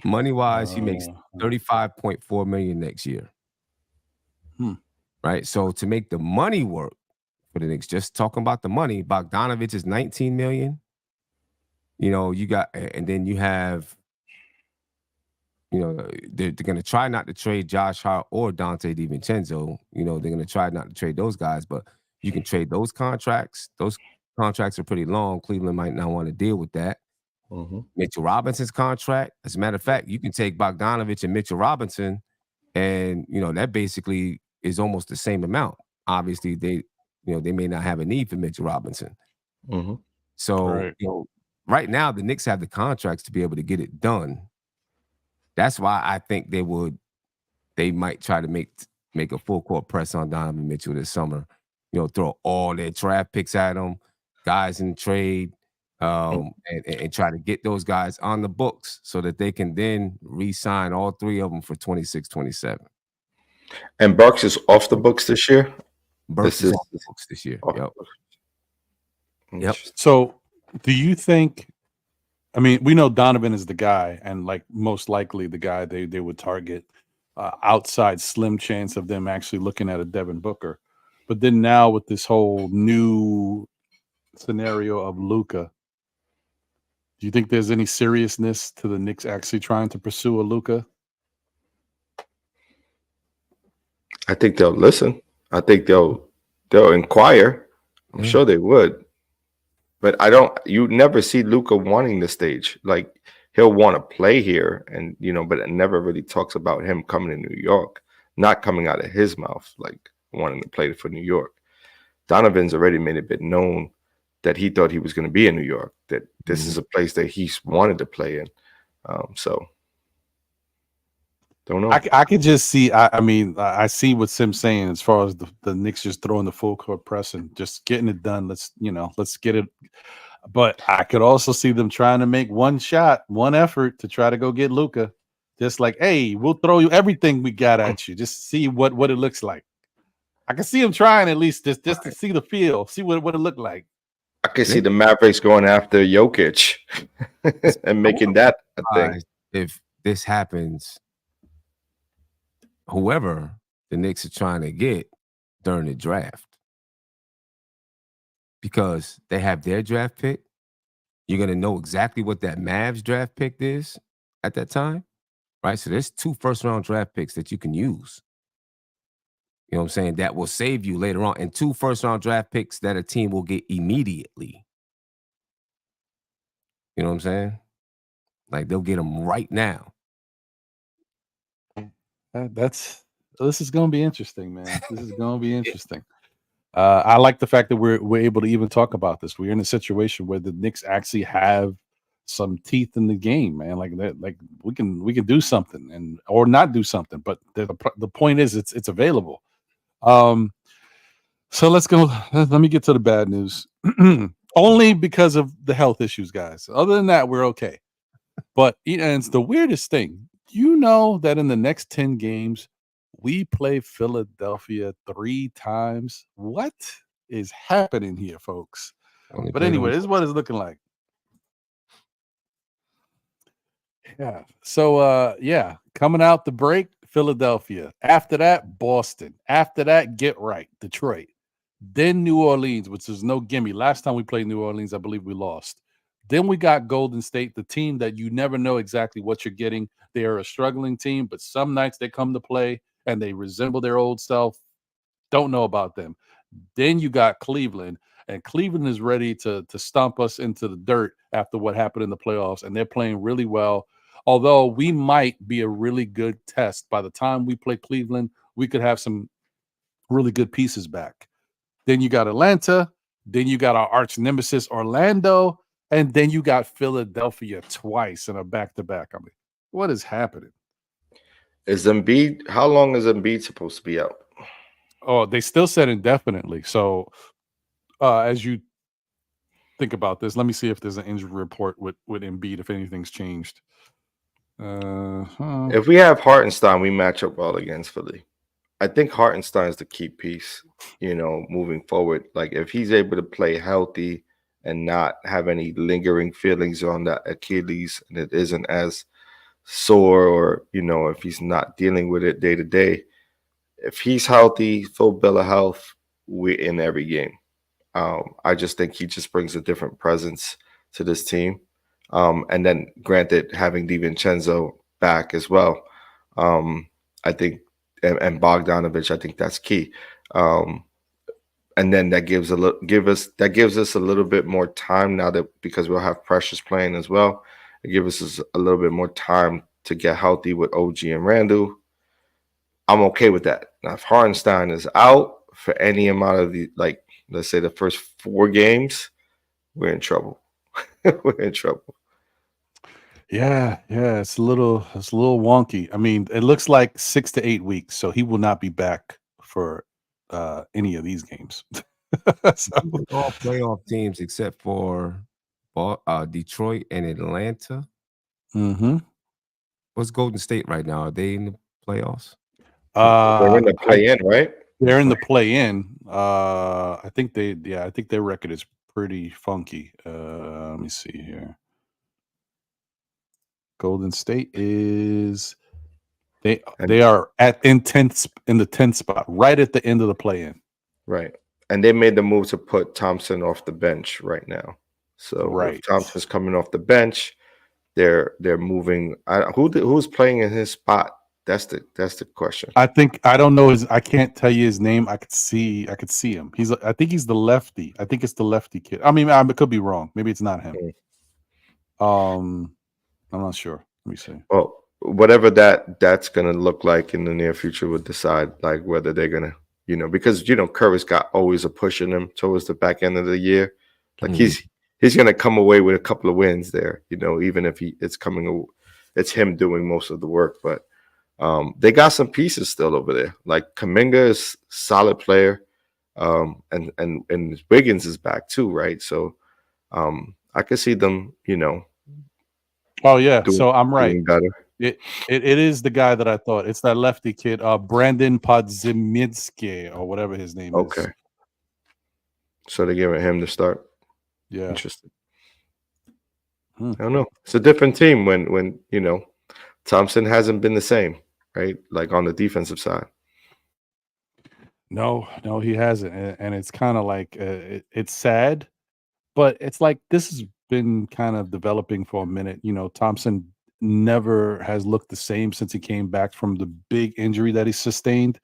Money-wise, he makes 35.4 million next year. Right? So to make the money work for the Knicks, just talking about the money, Bogdanovich is 19 million. You got, and then you have, they're going to try not to trade Josh Hart or Dante DiVincenzo. They're going to try not to trade those guys, but you can trade those contracts. Those contracts are pretty long. Cleveland might not want to deal with that. Mitchell Robinson's contract. As a matter of fact, you can take Bogdanovich and Mitchell Robinson, and that basically is almost the same amount. Obviously, they may not have a need for Mitchell Robinson. So right now the Knicks have the contracts to be able to get it done. That's why I think they might try to make a full court press on Donovan Mitchell this summer. Throw all their draft picks at him, guys in trade, and try to get those guys on the books so that they can then re-sign all three of them for 26, 27. And Burks is off the books this year. Burks is off the books this year. Yep. So, do you think? I mean, we know Donovan is the guy, and like most likely the guy they would target. Outside slim chance of them actually looking at a Devin Booker, but then now with this whole new scenario of Luka, do you think there's any seriousness to the Knicks actually trying to pursue a Luka? I think they'll listen. I think they'll inquire. I'm sure they would, but you never see Luka wanting the stage. Like, he'll want to play here, and but it never really talks about him coming to New York, not coming out of his mouth, like wanting to play for New York. Donovan's already made it bit known that he thought he was going to be in New York, that this is a place that he's wanted to play in. So don't know. I could just see. I mean, I see what Sim's saying as far as the Knicks just throwing the full court press and just getting it done. Let's get it. But I could also see them trying to make one shot, one effort to try to go get Luka. Just like, hey, we'll throw you everything we got at you. Just see what it looks like. I can see him trying at least just to see the feel, see what it looked like. I can see the Mavericks going after Jokic and making that a thing. If this happens, whoever the Knicks are trying to get during the draft, because they have their draft pick, you're going to know exactly what that Mavs draft pick is at that time, right? So there's 2 first-round draft picks that you can use. You know what I'm saying? That will save you later on. And 2 first-round draft picks that a team will get immediately. You know what I'm saying? Like, they'll get them right now. This is going to be interesting, man. This is going to be interesting. I like the fact that we're able to even talk about this. We're in a situation where the Knicks actually have some teeth in the game, man. Like that, like we can do something or not do something. But the point is, it's available. So let's go. Let me get to the bad news. Only because of the health issues, guys. Other than that, we're okay. But and it's the weirdest thing. You know that in the next 10 games, we play Philadelphia 3 times. What is happening here, folks? But anyway, this is what it's looking like. Yeah. So, coming out the break, Philadelphia. After that, Boston. After that, get right, Detroit. Then New Orleans, which is no gimme. Last time we played New Orleans, I believe we lost. Then we got Golden State, the team that you never know exactly what you're getting. They are a struggling team, but some nights they come to play and they resemble their old self. Don't know about them. Then you got Cleveland, and Cleveland is ready to stomp us into the dirt after what happened in the playoffs, and they're playing really well. Although we might be a really good test. By the time we play Cleveland, we could have some really good pieces back. Then you got Atlanta. Then you got our arch nemesis, Orlando. And then you got Philadelphia twice in a back-to-back. I mean, what is happening? Is Embiid, how long is Embiid supposed to be out? Oh, they still said indefinitely. So as you think about this, let me see if there's an injury report with Embiid, if anything's changed. If we have Hartenstein, we match up well against Philly. I think Hartenstein is the key piece, moving forward. Like, if he's able to play healthy and not have any lingering feelings on that Achilles, and it isn't as sore, or, if he's not dealing with it day to day, if he's healthy, full bill of health, we're in every game. I just think he just brings a different presence to this team. And then, granted, having DiVincenzo back as well, I think, and Bogdanovich, I think that's key. And then that gives us a little bit more time now, that because we'll have Precious playing as well. It gives us a little bit more time to get healthy with OG and Randall. I'm okay with that. Now, if Hartenstein is out for any amount of let's say the first 4 games, we're in trouble. We're in trouble. Yeah, it's a little wonky. I mean, it looks like 6 to 8 weeks, so he will not be back for any of these games. So, These are all playoff teams except for Detroit and Atlanta. mhm. What's Golden State right now? Are they in the playoffs? They're in the play-in, right? They're in the play-in. I think their record is pretty funky. Let me see here. Golden State is they are in the 10th spot, right at the end of the play-in. Right. And they made the move to put Thompson off the bench right now. So Right. if Thompson's coming off the bench, they're moving. Who's playing in his spot? That's the question. I don't know I can't tell you his name. I could see him. I think he's the lefty. I think it's the lefty kid. I mean, I could be wrong. Maybe it's not him. I'm not sure. Let me see. Well, whatever that's gonna look like in the near future would decide like whether they're gonna, because Curry's got always a push in him towards the back end of the year. Like he's gonna come away with a couple of wins there, even if it's him doing most of the work. But they got some pieces still over there. Like Kuminga is a solid player, and Wiggins is back too, right? So I could see them, Oh yeah, so I'm right. doing better. It is the guy that I thought. It's that lefty kid, Brandon Podziemski or whatever his name is. Okay. So they're giving him the start. Yeah. Interesting. I don't know. It's a different team when Thompson hasn't been the same, right? Like on the defensive side. No, he hasn't, and it's kind of like it's sad, but it's like this has been kind of developing for a minute. Thompson never has looked the same since he came back from the big injury that he sustained.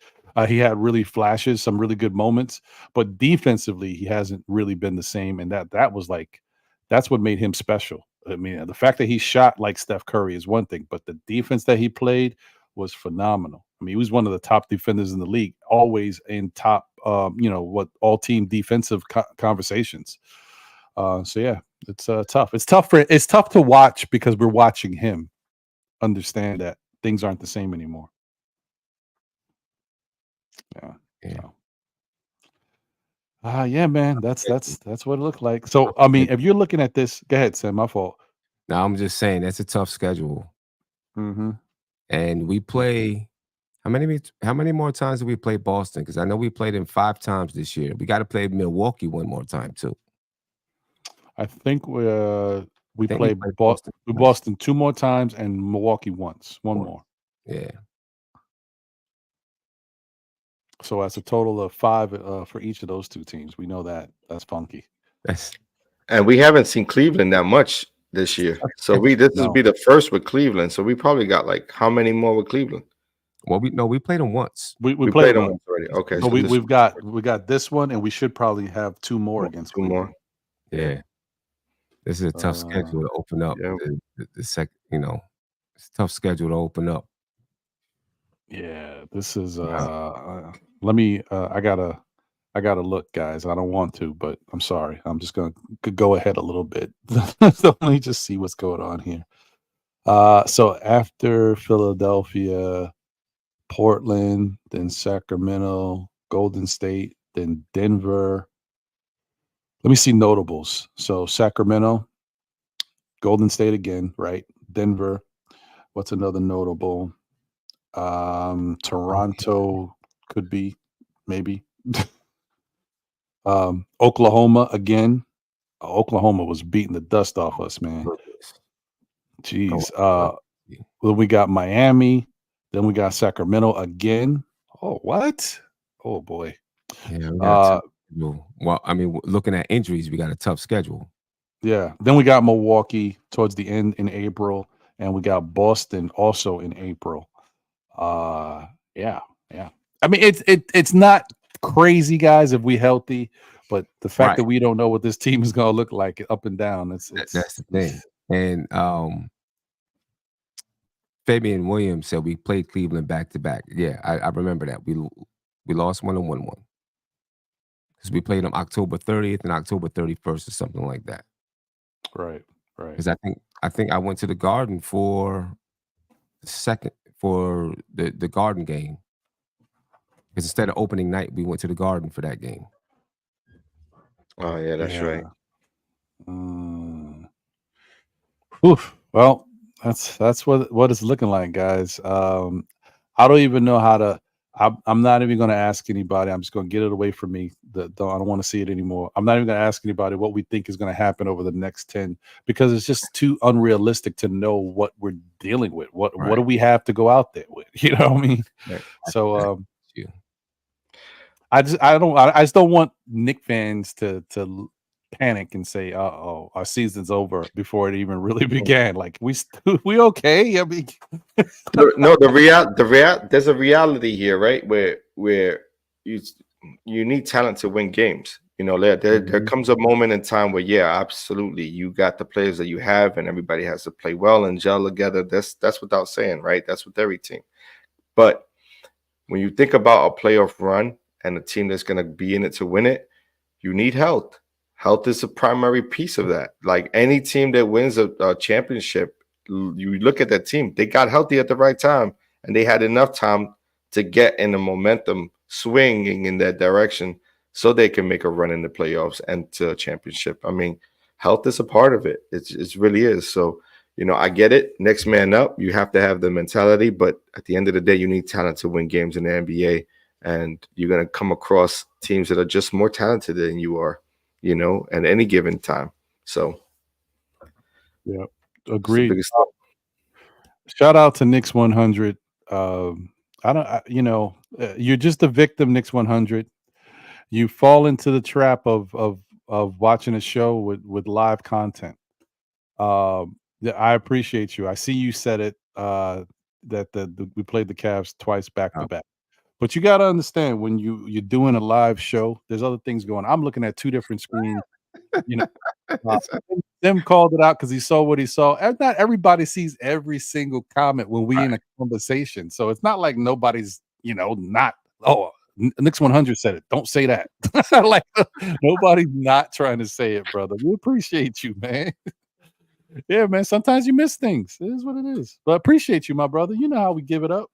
He had really flashes, some really good moments, but defensively he hasn't really been the same, and that was like that's what made him special. I mean, the fact that he shot like Steph Curry is one thing, but the defense that he played was phenomenal. I mean, he was one of the top defenders in the league, always in top, all team defensive conversations. So yeah, it's tough. It's tough to watch because we're watching him understand that things aren't the same anymore. Yeah. So. Yeah, man, that's what it looked like. So, I mean, if you're looking at this, go ahead, Sam. My fault. No, I'm just saying that's a tough schedule. Mm-hmm. And we play. How many more times do we play Boston? Because I know we played them 5 times this year. We got to play Milwaukee one more time too. I think we played Boston 2 more times and Milwaukee once. One more. Yeah. So that's a total of 5 for each of those 2 teams. We know that's funky. And we haven't seen Cleveland that much this year. So this will be the first with Cleveland. So we probably got like how many more with Cleveland? Well, we played them once. We played them once already. Okay. So we got this one, and we should probably have 2 more against 2 more. Yeah. This is a tough schedule to open up. Yeah. The second, it's a tough schedule to open up. Yeah, this is let me I gotta look, guys. I don't want to, but I'm sorry. I'm just gonna go ahead a little bit. So let me just see what's going on here. So after Philadelphia, Portland, then Sacramento, Golden State, then Denver. Let me see notables. So Sacramento, Golden State again, right? Denver. What's another notable? Toronto could be, maybe. Oklahoma again. Oklahoma was beating the dust off us, man. Jeez. Then we got Miami. Then we got Sacramento again. Oh, what? Oh boy. Yeah. Well, I mean, looking at injuries, we got a tough schedule. Yeah. Then we got Milwaukee towards the end in April, and we got Boston also in April. Yeah. I mean, it's not crazy, guys, if we healthy, but the fact that we don't know what this team is going to look like up and down, that's the thing. And Fabian Williams said we played Cleveland back to back. Yeah, I remember that. We lost 1 and won 1. Because we played them October 30th and October 31st or something like that. Right. Right. Because I think I went to the Garden for the Garden game. Because instead of opening night, we went to the Garden for that game. Oh yeah, that's right. Oof. Well, that's what it's looking like, guys. I don't even know how to. I'm not even going to ask anybody. I'm just going to get it away from me. I don't want to see it anymore. I'm not even going to ask anybody what we think is going to happen over the next 10, because it's just too unrealistic to know what we're dealing with. What do we have to go out there with? You know what I mean? Right. So I just don't want Knicks fans to panic and say, "Uh-oh, our season's over," before it even really began. Like we okay? I mean, No, there's a reality here, right? Where you need talent to win games. You know, there comes a moment in time where, yeah, absolutely, you got the players that you have, and everybody has to play well and gel together. That's without saying, right? That's with every team. But when you think about a playoff run and a team that's going to be in it to win it, you need health. Health is a primary piece of that. Like any team that wins a championship, you look at that team, they got healthy at the right time, and they had enough time to get in the momentum swinging in that direction so they can make a run in the playoffs and to a championship. I mean, health is a part of it. It really is. So, you know, I get it. Next man up. You have to have the mentality, but at the end of the day, you need talent to win games in the NBA, and you're going to come across teams that are just more talented than you are, you know, at any given time. So, yeah, agreed. Shout out to Knicks 100. You're just a victim, Knicks 100. You fall into the trap of watching a show with live content. I appreciate you. I see you said it. That we played the Cavs twice back to back. But you got to understand, when you're doing a live show, there's other things going on. I'm looking at two different screens. You know, Tim called it out because he saw what he saw. And not everybody sees every single comment when we in a conversation. So it's not like nobody's, not, Knicks 100 said it. Don't say that. Like nobody's not trying to say it, brother. We appreciate you, man. Yeah, man. Sometimes you miss things. It is what it is. But I appreciate you, my brother. You know how we give it up.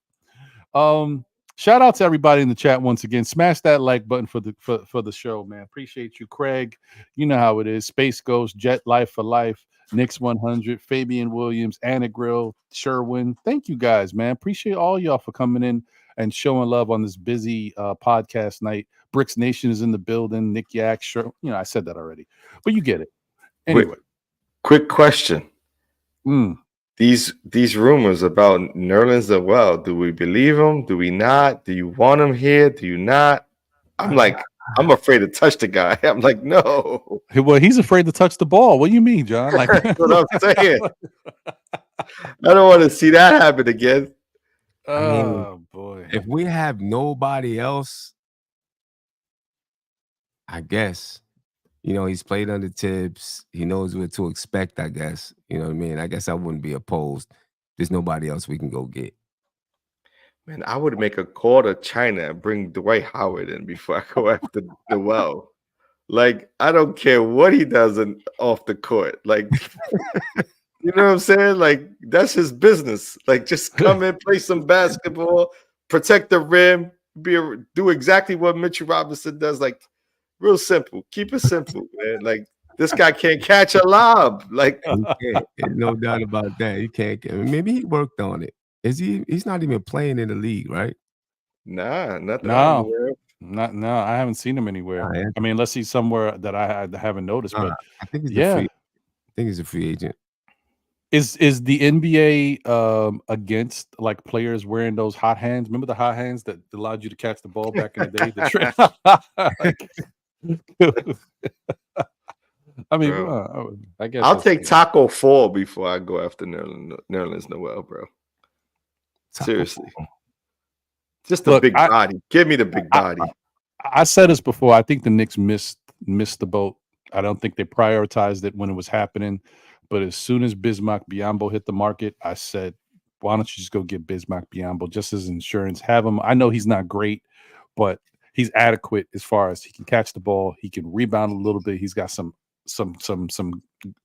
Shout out to everybody in the chat once again. Smash that like button for the show, man. Appreciate you, Craig. You know how it is. Space Ghost, Jet Life for Life, Knicks 100, Fabian Williams, Anna Grill, Sherwin. Thank you guys, man. Appreciate all y'all for coming in and showing love on this busy podcast night. Bricks Nation is in the building. Nick Yak, sure. I said that already, but you get it. Anyway, quick question. These rumors about Nerlens Noel, do we believe them? Do we not? Do you want him here? Do you not? I'm afraid to touch the guy. I'm like, no. Well, he's afraid to touch the ball. What do you mean, John? Like, that's what I'm saying. I don't want to see that happen again. Oh boy! If we have nobody else, I guess. He's played under Tibbs. He knows what to expect, I guess. You know what I mean? I guess I wouldn't be opposed. There's nobody else we can go get. Man, I would make a call to China and bring Dwight Howard in before I go after Noel. Like, I don't care what he does off the court. Like, you know what I'm saying? Like, that's his business. Like, just come in, play some basketball, protect the rim, do exactly what Mitchell Robinson does. Like, real simple. Keep it simple, man. Like, this guy can't catch a lob. Like, no doubt about that. He can't. Maybe he worked on it. He's not even playing in the league, right? Nah, nothing. No, I haven't seen him anywhere. I mean, unless he's somewhere that I haven't noticed. But I think he's a free agent. Is the NBA against like players wearing those hot hands? Remember the hot hands that allowed you to catch the ball back in the day? I mean, I guess I'll take Taco Fall before I go after Nerlens Noel, bro. Seriously. Just a big body. Give me the big body. I said this before. I think the Knicks missed the boat. I don't think they prioritized it when it was happening. But as soon as Bismack Biyombo hit the market, I said, why don't you just go get Bismack Biyombo just as insurance? Have him. I know he's not great, but he's adequate as far as he can catch the ball. He can rebound a little bit. He's got some some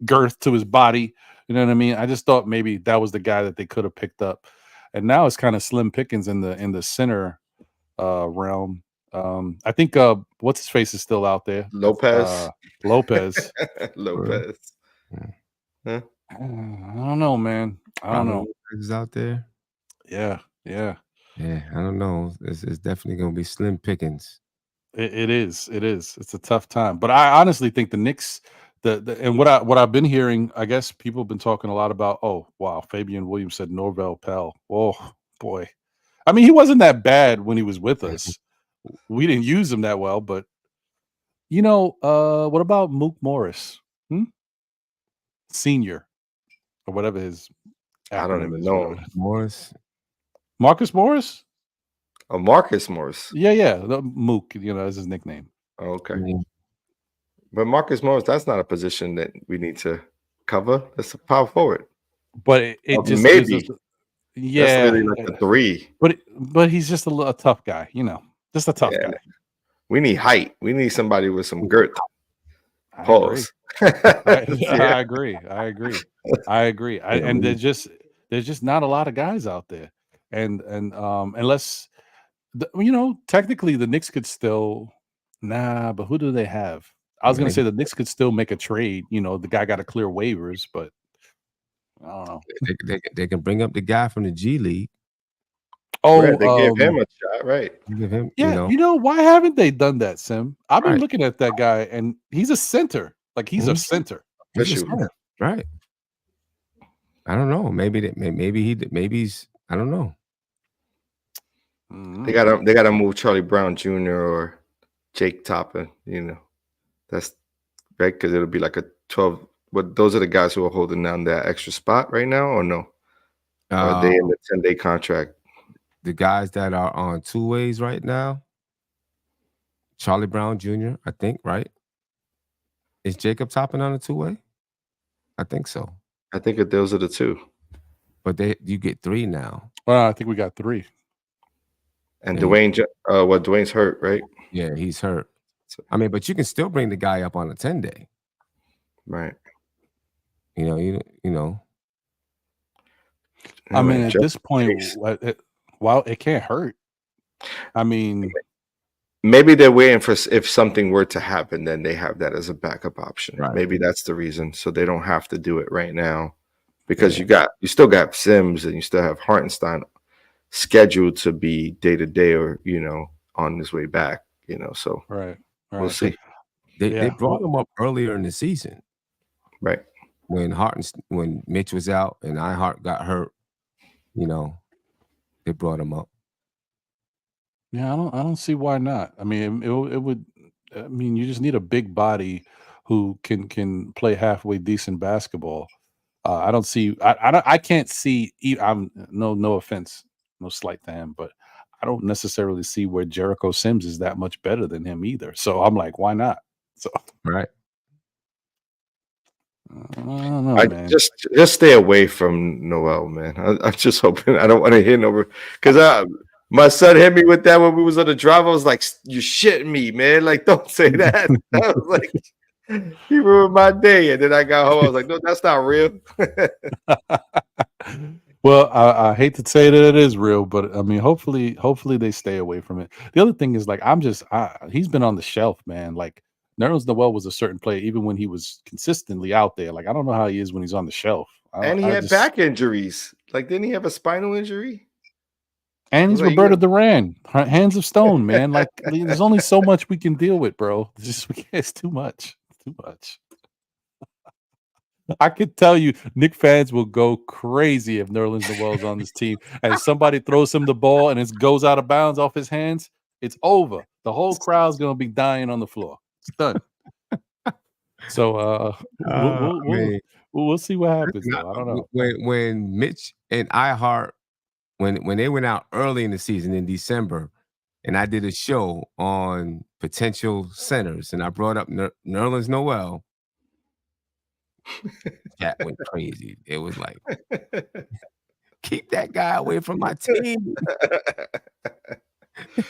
girth to his body. You know what I mean? I just thought maybe that was the guy that they could have picked up, and now it's kind of slim pickings in the center realm. I think what's his face is still out there. Lopez. Lopez. Lopez. Huh? I don't know, man. I don't know. Lopez is out there. Yeah. I don't know. It's definitely gonna be slim pickings. It is. It's a tough time, but I honestly think the Knicks. And what I've been hearing, I guess people have been talking a lot about. Oh wow, Fabian Williams said Norvel Pell. Oh boy, I mean he wasn't that bad when he was with us. We didn't use him that well, but what about Mook Morris, Senior, or whatever his I don't even know. Morris, Marcus Morris. Oh, Marcus Morris. Yeah, Mook. Is his nickname. Okay. But Marcus Morris, that's not a position that we need to cover. That's a power forward. But it just maybe, yeah, that's really like a 3. But he's just a tough guy, just a tough guy. We need height. We need somebody with some girth. Pause. I agree. And there's just not a lot of guys out there, and unless technically the Knicks could still but who do they have? I was going to say the Knicks could still make a trade. The guy got to clear waivers, but I don't know. They can bring up the guy from the G League. Oh, they gave him a shot, right? Give him, why haven't they done that, Sim? I've been looking at that guy, and he's a center. Like he's a center. Right. I don't know. Maybe he's. I don't know. They gotta move Charlie Brown Jr. or Jake Toppin. That's right, because it'll be like a 12. But those are the guys who are holding down that extra spot right now, or no? Are they in the 10-day contract? The guys that are on 2-ways right now, Charlie Brown Jr., I think, right? Is Jacob Toppin on a 2-way? I think so. I think that those are the 2. But you get 3 now. Well, I think we got 3. And Dwayne's hurt, right? Yeah, he's hurt. I mean, but you can still bring the guy up on a 10-day. Right. You know. I mean, at this point, it can't hurt. I mean, maybe they're waiting for if something were to happen, then they have that as a backup option. Right. Maybe that's the reason, so they don't have to do it right now, because you still got Sims and you still have Hartenstein scheduled to be day to day or on his way back. So right. We'll see. They brought him up earlier in the season, right? When Mitch was out and Iheart got hurt, they brought him up. Yeah, I don't see why not. I mean, it would. I mean, you just need a big body who can play halfway decent basketball. I don't see. I can't see. I'm no offense, no slight to him, but I don't necessarily see where Jericho Sims is that much better than him either. So I'm like, why not? So right. I don't know, man. Just stay away from Noel, man. I'm just hoping. I don't want to hear no, because my son hit me with that when we was on the drive. I was like, "You shitting me, man! Like, don't say that." I was like, "He ruined my day." And then I got home. I was like, "No, that's not real." Well, I hate to say that it is real, but I mean, hopefully they stay away from it. The other thing is, like, he's been on the shelf, man. Like, Nerlens Noel was a certain player, even when he was consistently out there. Like, I don't know how he is when he's on the shelf. And he had back injuries. Like, didn't he have a spinal injury? And he's Roberto Duran, hands of stone, man. Like, there's only so much we can deal with, bro. It's too much. Too much. I could tell you, Knicks fans will go crazy if Nerlens Noel's on this team, and somebody throws him the ball and it goes out of bounds off his hands. It's over. The whole crowd's gonna be dying on the floor. It's done. So we'll see what happens. Though. I don't know. When Mitch and Iheart, when they went out early in the season in December, and I did a show on potential centers, and I brought up Nerlens Noel. That went crazy. It was like, keep that guy away from my team.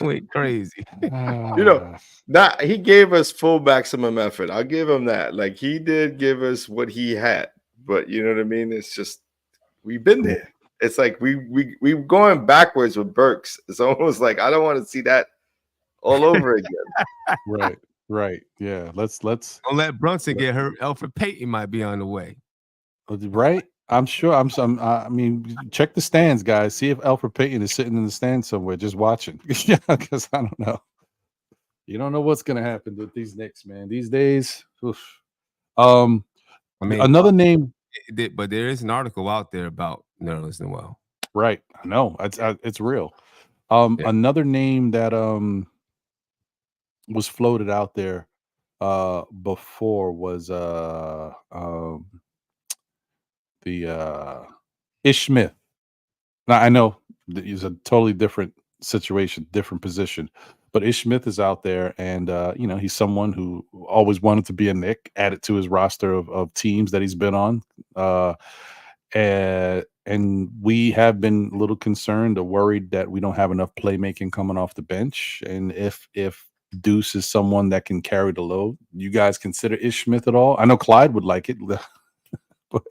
Went crazy. That he gave us full maximum effort. I'll give him that. Like he did give us what he had, but you know what I mean. It's just we've been there. It's like we're going backwards with Burks. It's almost like I don't want to see that all over again. Right. Yeah. Let's Don't let Brunson get hurt. Elfrid Payton might be on the way. Right. I'm sure. I mean, check the stands, guys. See if Elfrid Payton is sitting in the stands somewhere, just watching. Yeah, because I don't know. You don't know what's gonna happen with these Knicks, man. These days. Oof. I mean, another name, but there is an article out there about Nerlens Noel. Right. I know. It's real. Another name that was floated out there before was the Ish Smith. Now I know that he's a totally different situation, different position, but Ish Smith is out there, and he's someone who always wanted to be a Knick, added to his roster of teams that he's been on, and we have been a little concerned or worried that we don't have enough playmaking coming off the bench, and if Deuce is someone that can carry the load. You guys consider Ish Smith at all? I know Clyde would like it, but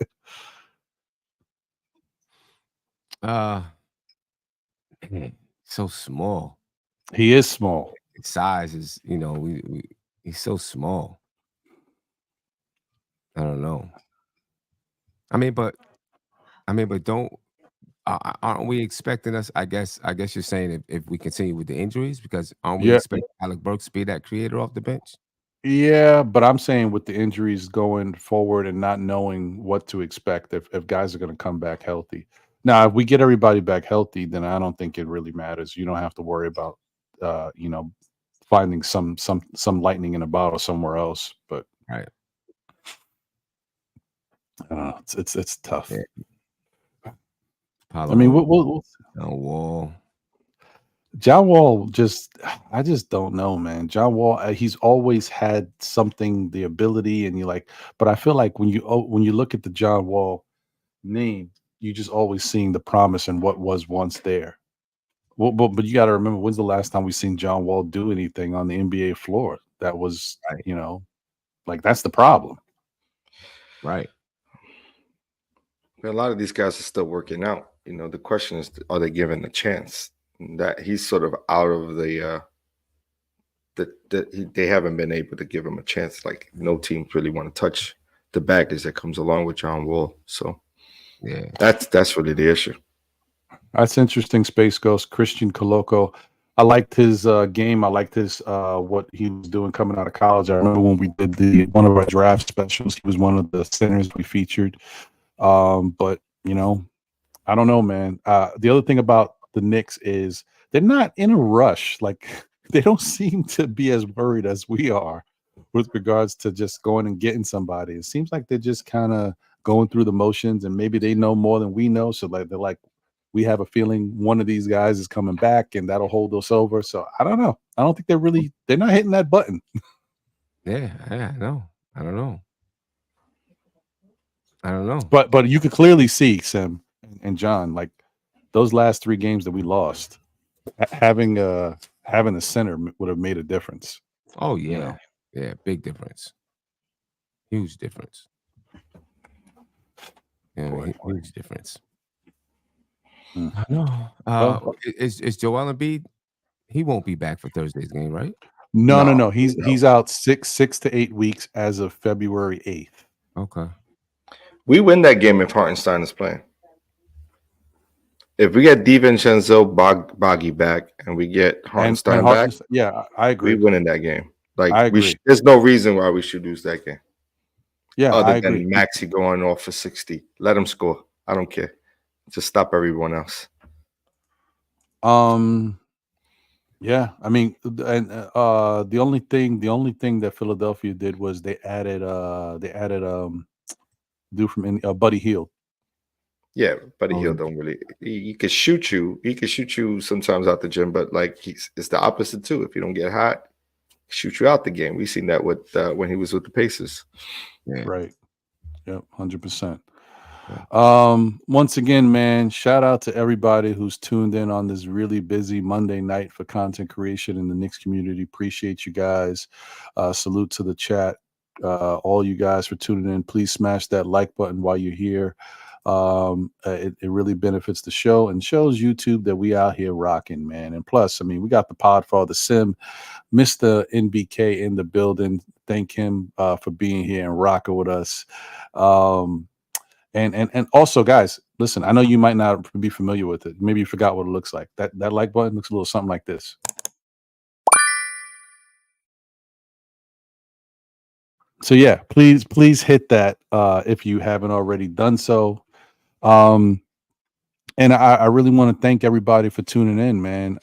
so small. He is small. His size is, he's so small. I don't know. I mean, but don't aren't we expecting us? I guess you're saying if we continue with the injuries, because aren't we expecting Alec Burks to be that creator off the bench? Yeah, but I'm saying with the injuries going forward and not knowing what to expect if guys are going to come back healthy. Now, if we get everybody back healthy, then I don't think it really matters. You don't have to worry about finding some lightning in a bottle somewhere else. But right, I don't know. It's tough. Yeah. I mean, we'll Wall. John Wall I just don't know, man. John Wall, he's always had something, the ability, and but I feel like when you look at the John Wall name, you just always seeing the promise and what was once there. Well, but you got to remember, when's the last time we seen John Wall do anything on the NBA floor? That was, that's the problem. Right. A lot of these guys are still working out. The question is, are they given a chance? That he's sort of out of the they haven't been able to give him a chance. Like no teams really want to touch the baggage that comes along with John Wall. So yeah, that's really the issue. That's interesting. Space Ghost, Christian Coloco. I liked his game. I liked his what he was doing coming out of college. I remember when we did one of our draft specials, he was one of the centers we featured. But I don't know, man. The other thing about the Knicks is they're not in a rush. Like they don't seem to be as worried as we are with regards to just going and getting somebody. It seems like they're just kind of going through the motions, and maybe they know more than we know. So they're like, we have a feeling one of these guys is coming back and that'll hold us over. So I don't know. I don't think they're not hitting that button. Yeah, no, I don't know. But you could clearly see, Sim and John, like those last 3 games that we lost, having a center would have made a difference. Oh yeah, yeah, big difference, huge difference. Yeah, huge difference. I know. Is Joel Embiid? He won't be back for Thursday's game, right? No. He's out 6 to 8 weeks as of February 8th. Okay. We win that game if Hartenstein is playing. If we get DiVincenzo Boggy back and we get Hartenstein back, yeah, I agree. We win in that game. Like I agree. There's no reason why we should lose that game. Yeah, other than Maxey going off for 60. Let him score. I don't care. Just stop everyone else. Yeah, I mean, and the only thing that Philadelphia did was they added dude from Buddy Hield. Yeah, Buddy Hield don't really. He could shoot you. He could shoot you sometimes out the gym, but like it's the opposite too. If you don't get hot, shoot you out the game. We've seen that with when he was with the Pacers. Yeah. Right. Yep, 100%. Once again, man, shout out to everybody who's tuned in on this really busy Monday night for content creation in the Knicks community. Appreciate you guys. Salute to the chat. All you guys for tuning in. Please smash that like button while you're here. It really benefits the show and shows YouTube that we out here rocking, man. And plus, I mean, we got the Podfather Sim, Mr. NBK in the building. Thank him for being here and rocking with us. And also, guys, listen, I know you might not be familiar with it. Maybe you forgot what it looks like. That like button looks a little something like this. So yeah, please hit that if you haven't already done so. And I really want to thank everybody for tuning in, man.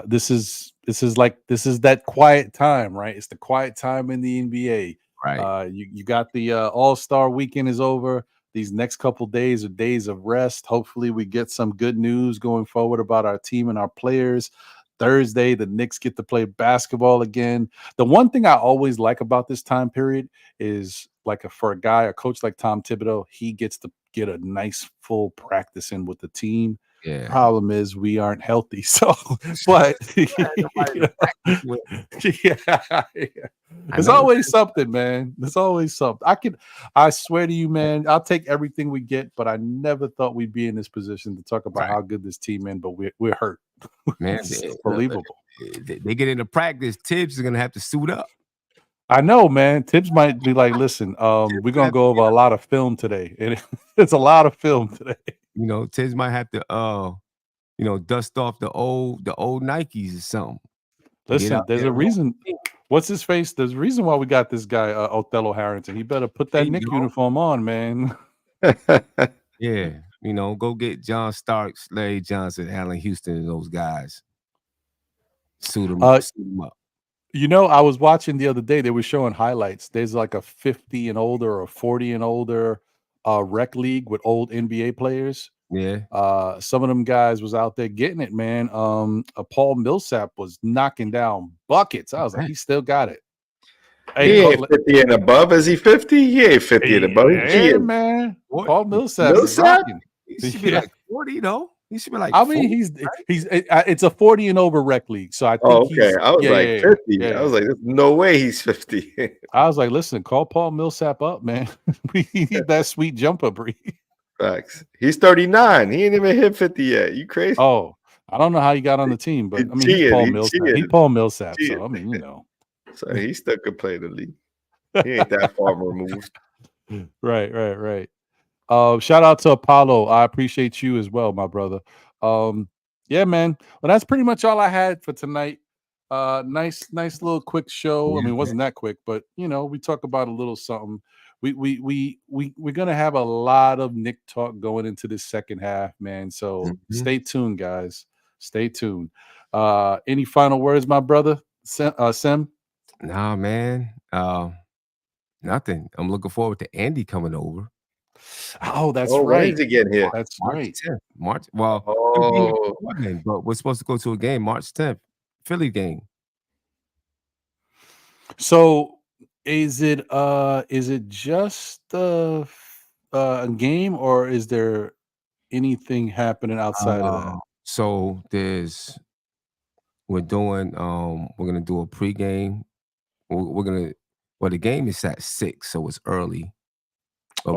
This is that quiet time, right? It's the quiet time in the NBA. Right. You got the All-Star weekend is over. These next couple days are days of rest. Hopefully we get some good news going forward about our team and our players. Thursday, the Knicks get to play basketball again. The one thing I always like about this time period is like for a coach like Tom Thibodeau, he gets to get a nice full practice in with the team. Yeah. Problem is we aren't healthy. So, but yeah. There's always something, man. There's always something. I swear to you, man, I'll take everything we get, but I never thought we'd be in this position to talk about how good this team is, but we're hurt. Man, it's unbelievable. They get into practice. Tibbs is gonna have to suit up. I know, man. Tibbs might be like, listen, we're gonna go over a lot of film today. And it's a lot of film today. You know, Tibbs might have to dust off the old Nikes or something. Listen, there's a reason. What's his face? There's a reason why we got this guy, Othello Harrington. He better put that Knick uniform on, man. Yeah, go get John Starks, Larry Johnson, Allen Houston, and those guys. Suit them up. I was watching the other day. They were showing highlights. There's like a 50 and older or 40 and older rec league with old NBA players. Yeah. Some of them guys was out there getting it, man. Paul Millsap was knocking down buckets. I was like, he still got it. Hey, he ain't 50 and above. Is he 50? He ain't 50 and above. Yeah, man. What? Paul Millsap is rocking. He should be like 40, though. He should be like. I mean, 40, he's it's a 40 and over rec league. So I think I was like 50. Yeah. I was like, there's no way he's 50. I was like, listen, call Paul Millsap up, man. We need that sweet jumper, Bree. Facts. He's 39. He ain't even hit 50 yet. You crazy? Oh, I don't know how he got on the team, but I mean, he's Paul Millsap. He's Paul Millsap, so I mean, So he still could play the league. He ain't that far removed. Right. Shout out to Apollo. I appreciate you as well, my brother. Yeah, man. Well, that's pretty much all I had for tonight. Nice little quick show. I mean, it wasn't that quick, but we talk about a little something. We're gonna have a lot of Knick talk going into this second half, man. So stay tuned, guys. Stay tuned. Any final words, my brother? Sem? Nah, man. Nothing. I'm looking forward to Andy coming over. Oh, that's right. When is he getting here? That's March right. 10th. March. Well, but we're supposed to go to a game March 10th, Philly game. So is it just a game, or is there anything happening outside of that? So we're gonna do a pregame. The game is at 6, so it's early. But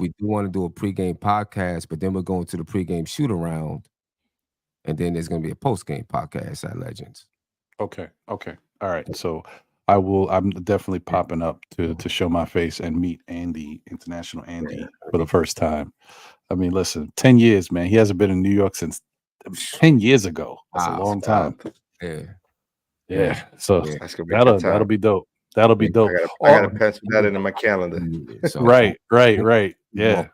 we do want to do a pregame podcast, but then we're going to the pregame shoot around, and then there's going to be a postgame podcast at Legends. Okay. All right. So I'm definitely popping up to show my face and meet Andy, International Andy, for the first time. I mean, listen, 10 years, man. He hasn't been in New York since 10 years ago. That's a long time. Yeah. So that'll be dope. That'll be dope. I gotta pencil that into my calendar. Right. Yeah.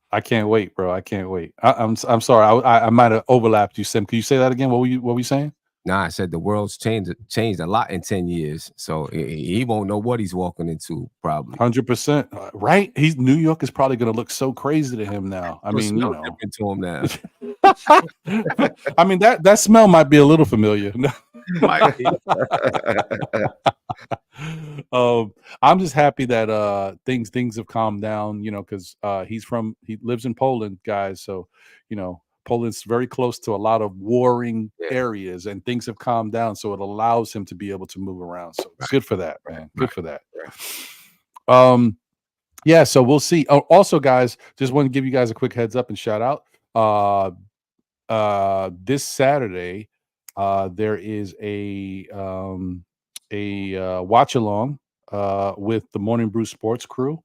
I can't wait, bro. I can't wait. I'm sorry. I might have overlapped you, Sim. Can you say that again? What were you saying? Nah, I said the world's changed a lot in 10 years. So he won't know what he's walking into, probably. 100%. Right? New York is probably going to look so crazy to him now. I mean, different to him now. I mean, that smell might be a little familiar. I'm just happy that things have calmed down, because he lives in Poland, guys. So, Poland's very close to a lot of warring areas, and things have calmed down, so it allows him to be able to move around. So it's good for that, man. Good for that. Yeah, so we'll see. Oh, also, guys, just want to give you guys a quick heads up and shout out. This Saturday, there is a watch along with the Morning Brew Sports crew.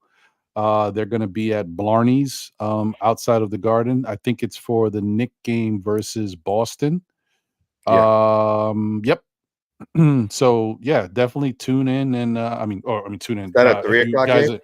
They're going to be at Blarney's outside of the Garden. I think it's for the Knicks game versus Boston. Yep. So yeah, definitely tune in and tune in. Is that a 3 o'clock game?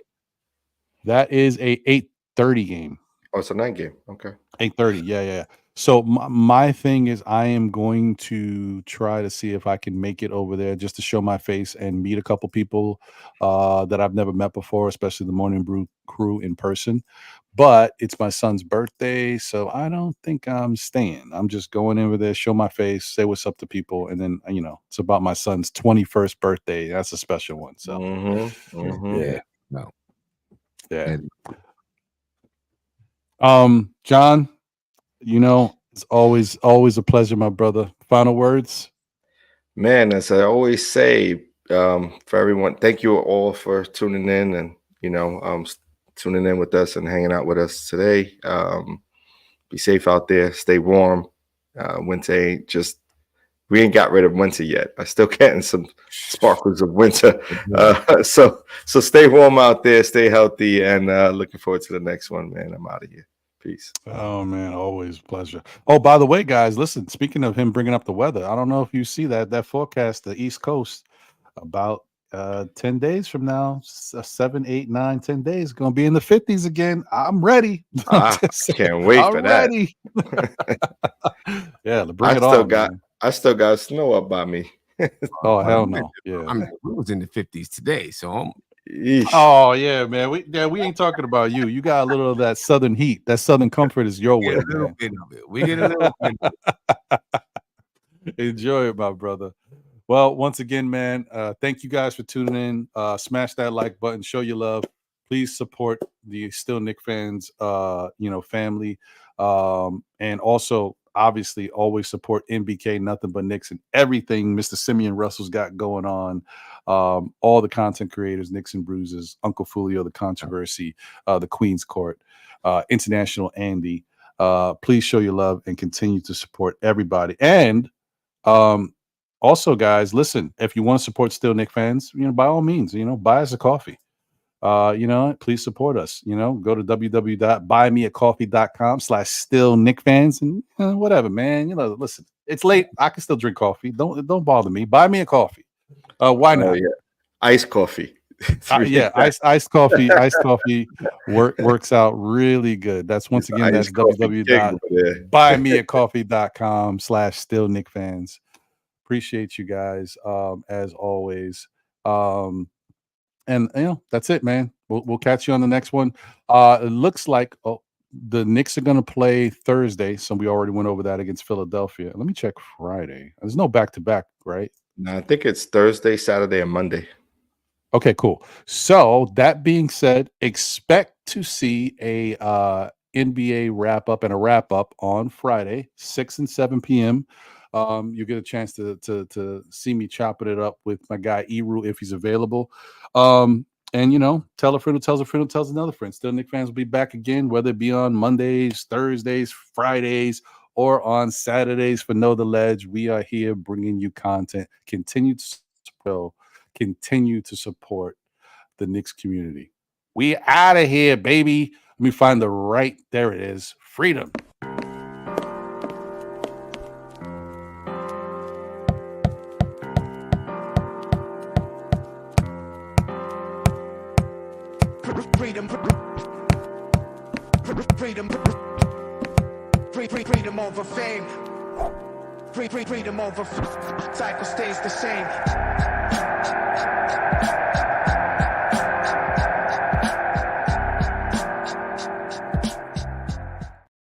That is a 8:30 game. Oh, it's a night game. Okay. 8:30. Yeah. So my thing is, I am going to try to see if I can make it over there just to show my face and meet a couple people that I've never met before, especially the Morning Brew crew in person. But it's my son's birthday, so I don't think I'm staying. I'm just going over there, show my face, say what's up to people, and then it's about my son's 21st birthday. That's a special one. So yeah. No. Yeah. John, it's always a pleasure, my brother. Final words? Man, as I always say, for everyone, thank you all for tuning in and, tuning in with us and hanging out with us today. Be safe out there. Stay warm. Winter we ain't got rid of winter yet. I'm still getting some sparkles of winter. So stay warm out there. Stay healthy, and looking forward to the next one, man. I'm out of here. Peace. Oh, man, always a pleasure. Oh, by the way, guys, listen, speaking of him bringing up the weather, I don't know if you see that forecast, the East Coast, about 10 days from now, 7, 8, 9, 10 days, going to be in the 50s again. I'm ready. Can't wait for that. Yeah, bring it on. I still got snow up by me. Oh, hell no. Yeah. It was in the 50s today, so oh yeah, man. We ain't talking about you. You got a little of that southern heat. That southern comfort is your way. We get a little bit of it. Enjoy it, my brother. Well, once again, man, thank you guys for tuning in. Smash that like button, show your love. Please support the Still Knicks fans, family, and also obviously always support NBK, Nothing But Knicks, and everything Mr. Simeon Russell's got going on. All the content creators, Knicks and Bruises, UncleFoolio, the Kontroversy, the Queen's Court, International Andy. Please show your love and continue to support everybody. And also, guys, listen, if you want to support Still Knicks fans, by all means, buy us a coffee. Please support us. Go to www.buymeacoffee.com/stillknickfans and whatever, man. Listen, it's late. I can still drink coffee. Don't bother me. Buy me a coffee. Why not? Yeah. Iced coffee. Iced coffee. Iced coffee works out really good. That's once again, that's www.buymeacoffee.com/stillknickfans. Appreciate you guys as always. And that's it, man. We'll catch you on the next one. It looks like the Knicks are going to play Thursday, so we already went over that against Philadelphia. Let me check Friday. There's no back-to-back, right? No, I think it's Thursday, Saturday, and Monday. Okay, cool. So that being said, expect to see a NBA wrap-up and a wrap-up on Friday, 6 and 7 p.m. You get a chance to see me chopping it up with my guy Eru if he's available. And tell a friend who tells a friend who tells another friend. Still Knicks fans will be back again, whether it be on Mondays, Thursdays, Fridays, or on Saturdays for Know the Ledge. We are here bringing you content. Continue to support the Knicks community. We out of here, baby. Let me find there it is. Freedom. Freedom over fame. Freedom over cycle stays the same.